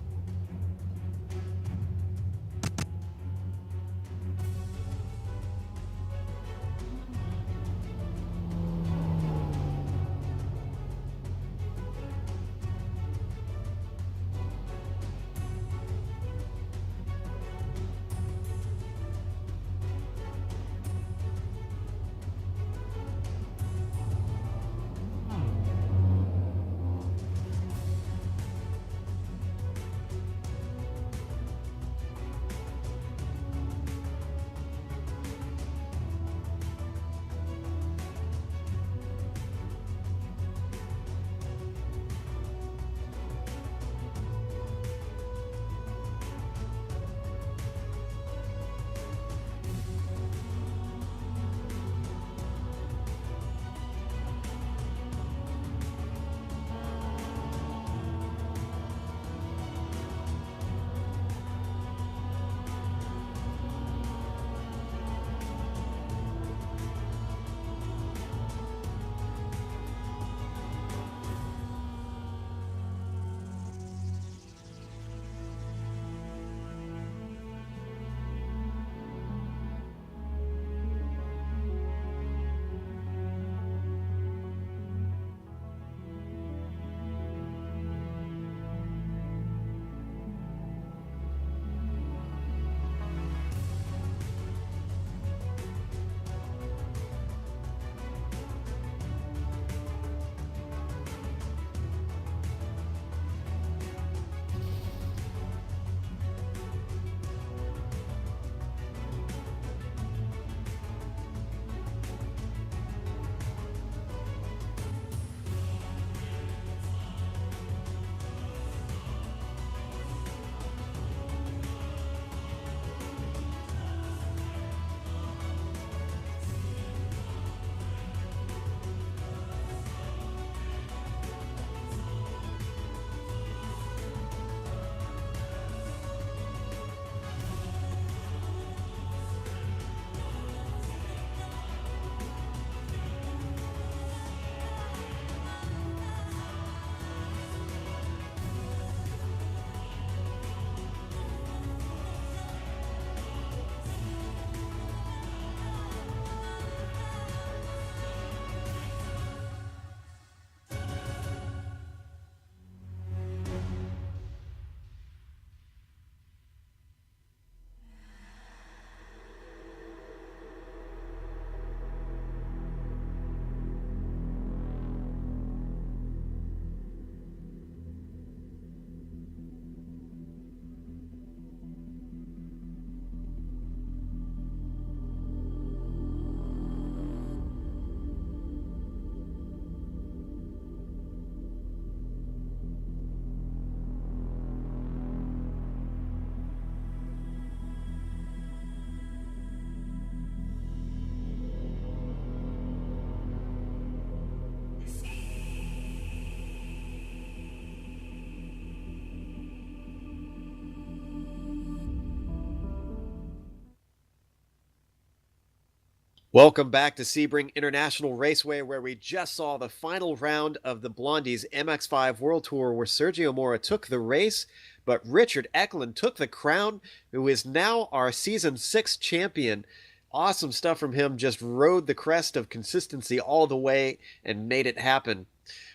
Welcome back to Sebring International Raceway, where we just saw the final round of the Blondies MX5 World Tour, where Sergio Mora took the race, but Richard Eklund took the crown, who is now our Season 6 champion. Awesome stuff from him, just rode the crest of consistency all the way and made it happen.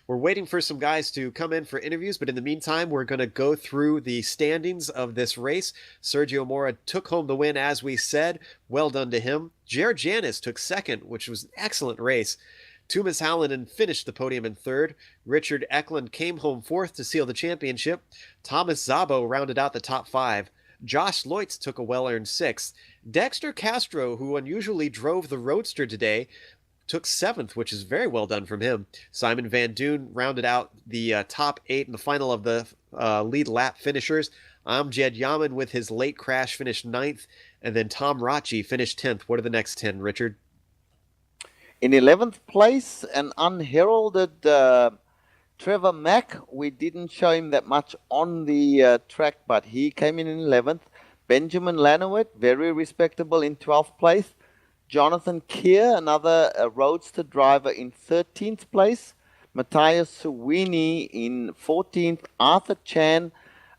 We're waiting for some guys to come in for interviews, but in the meantime, we're going to go through the standings of this race. Sergio Mora took home the win, as we said. Well done to him. Jared Janis took second, which was an excellent race. Tumas Hallinan finished the podium in third. Richard Eklund came home fourth to seal the championship. Thomas Szabo rounded out the top five. Josh Leutz took a well-earned sixth. Dexter Castro, who unusually drove the Roadster today, took seventh, which is very well done from him. Simon Van Doon rounded out the top eight in the final of the lead lap finishers. Amjad Yaman with his late crash finished ninth, and then Tom Rachi finished 10th. What are the next 10, Richard? In 11th place, an unheralded Trevor Mack. We didn't show him that much on the track, but he came in 11th. Benjamin Lanowit, very respectable, in 12th place. Jonathan Keir, another Roadster driver, in 13th place. Matthias Suwini in 14th. Arthur Chan,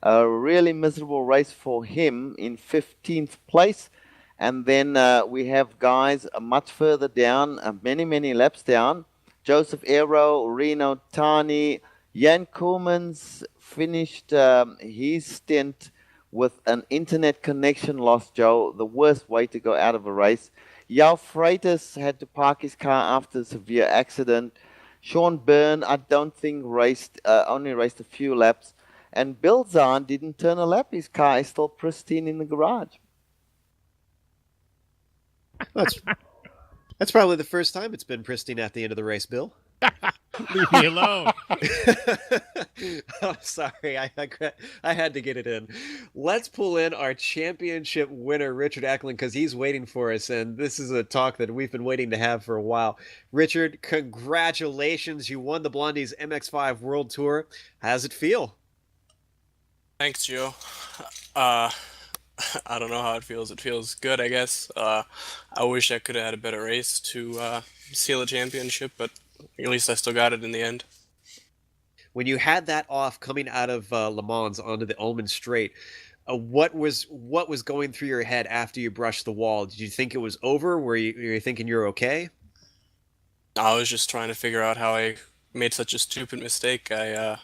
a really miserable race for him, in 15th place. And then we have guys much further down, many laps down. Joseph Aero, Reno Tani, Jan Koolmans finished his stint with an internet connection loss, Joe. The worst way to go out of a race. Yao Freitas had to park his car after a severe accident. Sean Byrne, I don't think only raced a few laps. And Bill Zahn didn't turn a lap. His car is still pristine in the garage. That's probably the first time it's been pristine at the end of the race, Bill. Leave me alone. I'm sorry, I had to get it in. Let's pull in our championship winner, Richard Eklund, because he's waiting for us, and this is a talk that we've been waiting to have for a while. Richard, congratulations. You won the Blondies MX5 World Tour. How's it feel? Thanks, Joe. I don't know how it feels. It feels good, I guess. I wish I could have had a better race to seal a championship, but at least I still got it in the end. When you had that off coming out of Le Mans onto the Ulman Straight, what was going through your head after you brushed the wall? Did you think it was over? Were you thinking you're okay? I was just trying to figure out how I made such a stupid mistake. I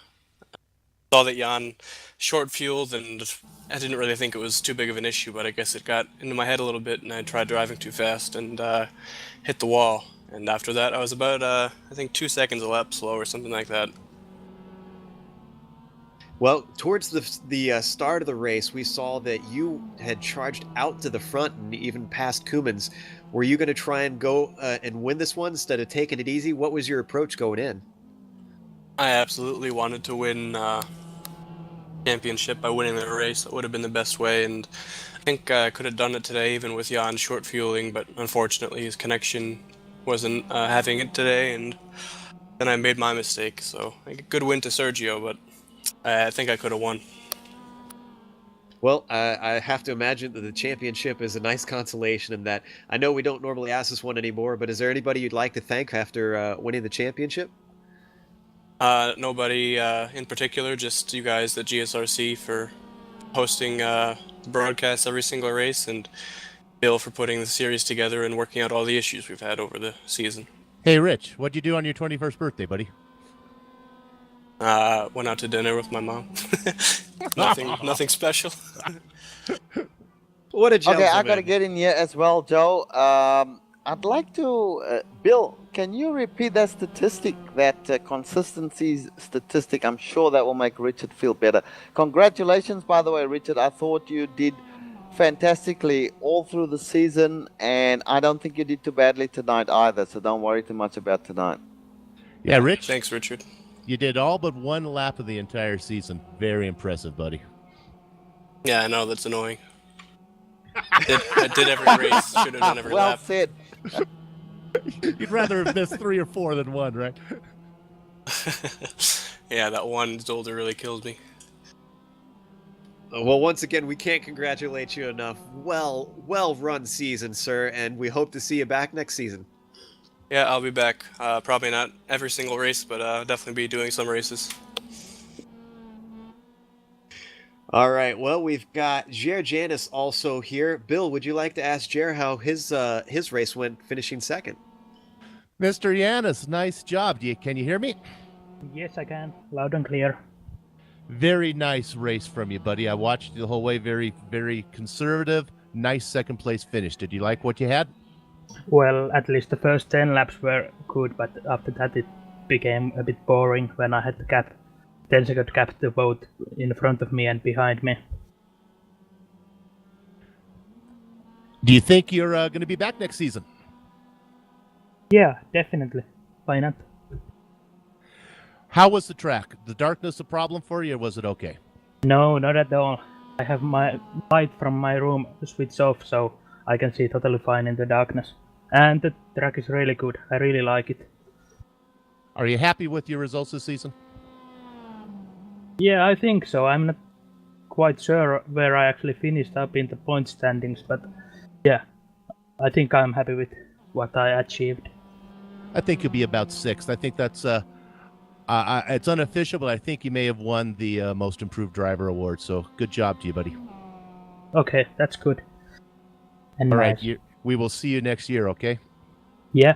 saw that Jan short-fueled, and I didn't really think it was too big of an issue, but I guess it got into my head a little bit, and I tried driving too fast and hit the wall. And after that, I was about, I think, 2 seconds a lap slow or something like that. Well, towards the start of the race, we saw that you had charged out to the front and even past Koolmans. Were you going to try and go and win this one instead of taking it easy? What was your approach going in? I absolutely wanted to win championship by winning the race. That would have been the best way, and I think I could have done it today even with Jan short fueling, but unfortunately his connection wasn't having it today, and then I made my mistake. So a good win to Sergio, but I think I could have won. Well, I have to imagine that the championship is a nice consolation in that. I know we don't normally ask this one anymore, but is there anybody you'd like to thank after winning the championship? Nobody in particular, just you guys at GSRC for hosting broadcasts every single race, and Bill for putting the series together and working out all the issues we've had over the season. Hey, Rich, what'd you do on your 21st birthday, buddy? Went out to dinner with my mom. nothing special. What a gentleman. Okay, I got to get in here as well, Joe. I'd like to, Bill, can you repeat that statistic, that consistency statistic? I'm sure that will make Richard feel better. Congratulations, by the way, Richard. I thought you did fantastically all through the season, and I don't think you did too badly tonight either, so don't worry too much about tonight. Yeah, Rich. Thanks, Richard. You did all but one lap of the entire season. Very impressive, buddy. Yeah, I know, that's annoying. I did every race, should have done every well lap. said. You'd rather have missed 3 or 4 than 1, right? Yeah, that one Zolder really killed me. Well, once again, we can't congratulate you enough. Well run season, sir, and we hope to see you back next season. Yeah, I'll be back. Probably not every single race, but definitely be doing some races. All right. Well, we've got Jer Janis also here. Bill, would you like to ask Jer how his race went, finishing second? Mr. Yanis, nice job. Can you hear me? Yes, I can. Loud and clear. Very nice race from you, buddy. I watched you the whole way. Very, very conservative. Nice second place finish. Did you like what you had? Well, at least the first 10 laps were good, but after that it became a bit boring when I had to 10-second gap to both in front of me and behind me. Do you think you're going to be back next season? Yeah, definitely. Why not? How was the track? The darkness a problem for you, or was it okay? No, not at all. I have my light from my room switched off, so I can see totally fine in the darkness. And the track is really good. I really like it. Are you happy with your results this season? Yeah, I think so. I'm not quite sure where I actually finished up in the point standings, but yeah, I think I'm happy with what I achieved. I think you'll be about 6th. I think that's it's unofficial, but I think you may have won the Most Improved Driver award. So good job to you, buddy. Okay, that's good. And all nice. right, we will see you next year. Okay. Yeah.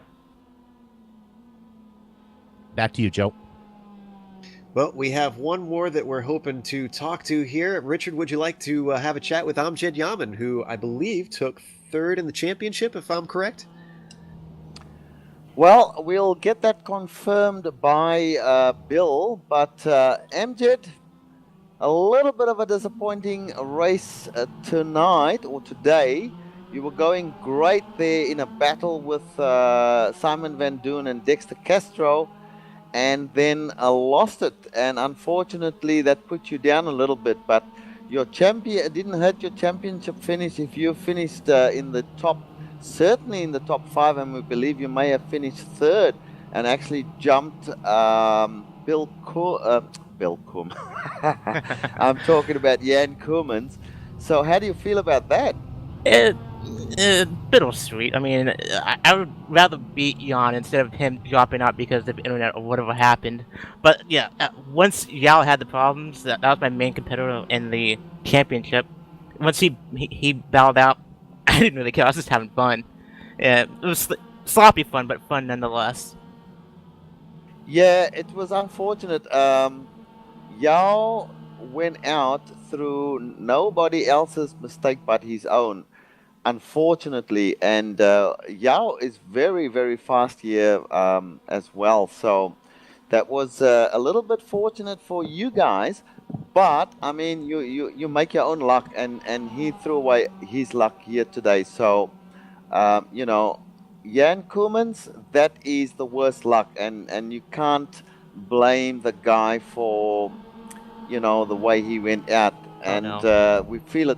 Back to you, Joe. Well, we have one more that we're hoping to talk to here. Richard, would you like to have a chat with Amjad Yaman, who I believe took 3rd in the championship, if I'm correct? Well, we'll get that confirmed by Bill, but Amjad, a little bit of a disappointing race tonight or today. You were going great there in a battle with Simon Van Doon and Dexter Castro, and then lost it, and unfortunately that put you down a little bit, but your champion, it didn't hurt your championship finish if you finished in the top, certainly in the top 5, and we believe you may have finished 3rd and actually jumped Bill Koum. I'm talking about Jan Koumans. So how do you feel about that? Bittersweet. I mean, I would rather beat Jan instead of him dropping out because of the internet or whatever happened. But yeah, once Yao had the problems, that was my main competitor in the championship. Once he bowed out, I didn't really care. I was just having fun. It was sloppy fun, but fun nonetheless. Yeah, it was unfortunate. Yao went out through nobody else's mistake but his own, unfortunately, and Yao is very, very fast here as well, so that was a little bit fortunate for you guys, but I mean, you make your own luck, and he threw away his luck here today, so you know, Jan Koumans, that is the worst luck, and you can't blame the guy for, you know, the way he went out, and we feel it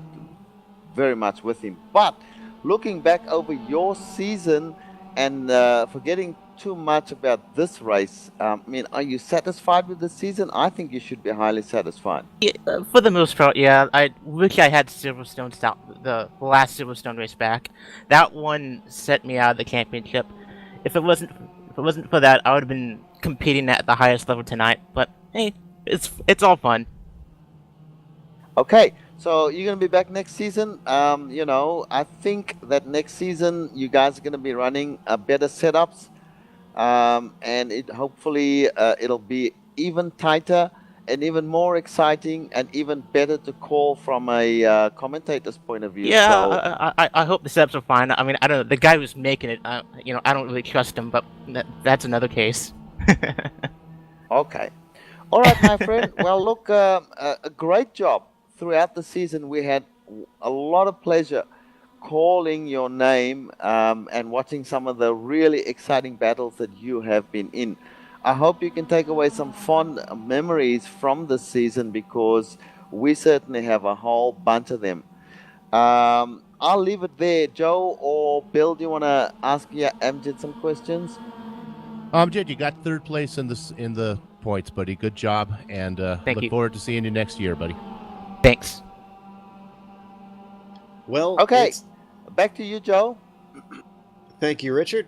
very much with him. But looking back over your season and forgetting too much about this race, I mean, are you satisfied with the season? I think you should be highly satisfied. Yeah, for the most part, yeah. I wish I had Silverstone stop the last Silverstone race back. That one set me out of the championship. If it wasn't for that, I would have been competing at the highest level tonight. But hey, it's all fun. Okay, so you're going to be back next season. You know, I think that next season you guys are going to be running better setups, and hopefully it'll be even tighter and even more exciting and even better to call from a commentator's point of view. Yeah, so, I hope the setups are fine. I mean, I don't know, the guy who's making it, you know, I don't really trust him, but that's another case. Okay. All right, my friend. Well, look, a great job. Throughout the season, we had a lot of pleasure calling your name and watching some of the really exciting battles that you have been in. I hope you can take away some fond memories from this season, because we certainly have a whole bunch of them. I'll leave it there. Joe or Bill, do you want to ask Amjad some questions? Amjad, you got 3rd place in the points, buddy. Good job, and look forward to seeing you next year, buddy. Thanks. Well, Okay, back to you, Joe. Thank you, Richard.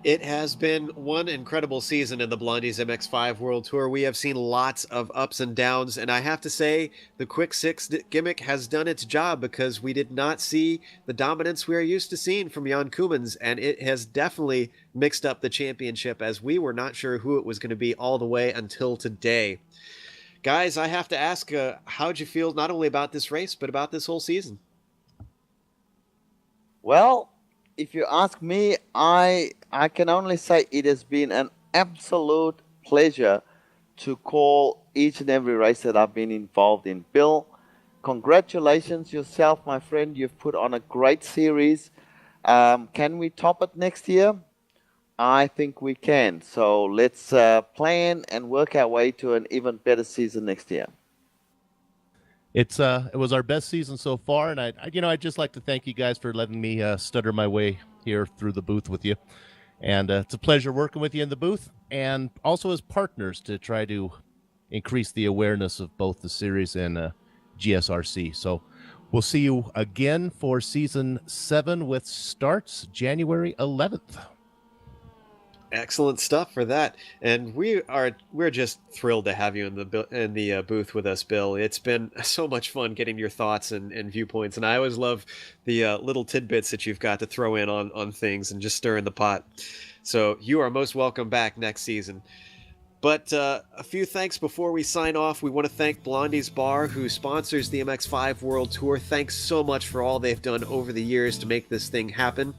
It has been one incredible season in the Blondies MX5 World Tour. We have seen lots of ups and downs, and I have to say the Quick Six gimmick has done its job because we did not see the dominance we are used to seeing from Jan Koemans, and it has definitely mixed up the championship as we were not sure who it was going to be all the way until today. Guys, I have to ask, how'd you feel not only about this race, but about this whole season? Well, if you ask me, I can only say it has been an absolute pleasure to call each and every race that I've been involved in. Bill, congratulations yourself, my friend. You've put on a great series. Can we top it next year? I think we can. So let's plan and work our way to an even better season next year. It was our best season so far, and I'd just like to thank you guys for letting me stutter my way here through the booth with you. And it's a pleasure working with you in the booth, and also as partners to try to increase the awareness of both the series and GSRC. So we'll see you again for season 7, which starts January 11th. Excellent stuff for that, and we're just thrilled to have you in the booth with us, Bill. It's been so much fun getting your thoughts and viewpoints, and I always love the little tidbits that you've got to throw in on things and just stir in the pot. So you are most welcome back next season. But a few thanks before we sign off. We want to thank Blondies Bar, who sponsors the MX5 World Tour. Thanks so much for all they've done over the years to make this thing happen.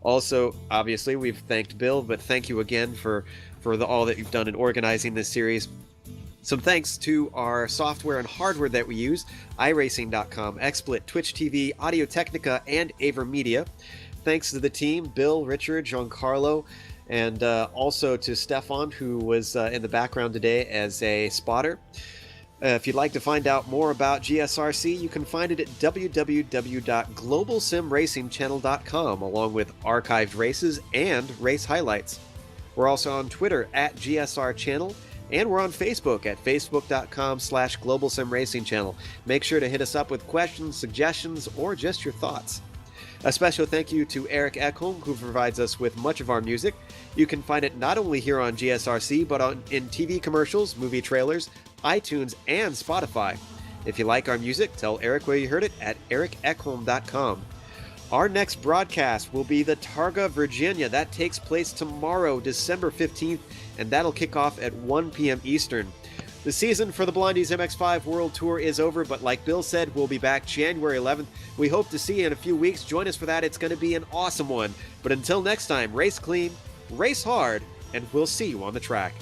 Also, obviously, we've thanked Bill, but thank you again for all that you've done in organizing this series. Some thanks to our software and hardware that we use, iRacing.com, XSplit, Twitch TV, Audio Technica, and AverMedia. Thanks to the team, Bill, Richard, Giancarlo, and also to Stefan, who was in the background today as a spotter. If you'd like to find out more about GSRC, you can find it at www.globalsimracingchannel.com, along with archived races and race highlights. We're also on Twitter at GSR Channel, and we're on Facebook at facebook.com/globalsimracingchannel. Make sure to hit us up with questions, suggestions, or just your thoughts. A special thank you to Eric Ekholm, who provides us with much of our music. You can find it not only here on GSRC, but in TV commercials, movie trailers, iTunes, and Spotify. If you like our music, tell Eric where you heard it at ericekholm.com. Our next broadcast will be the Targa, Virginia. That takes place tomorrow, December 15th, and that'll kick off at 1 p.m. Eastern. The season for the Blondies MX5 World Tour is over, but like Bill said, we'll be back January 11th. We hope to see you in a few weeks. Join us for that. It's going to be an awesome one. But until next time, race clean, race hard, and we'll see you on the track.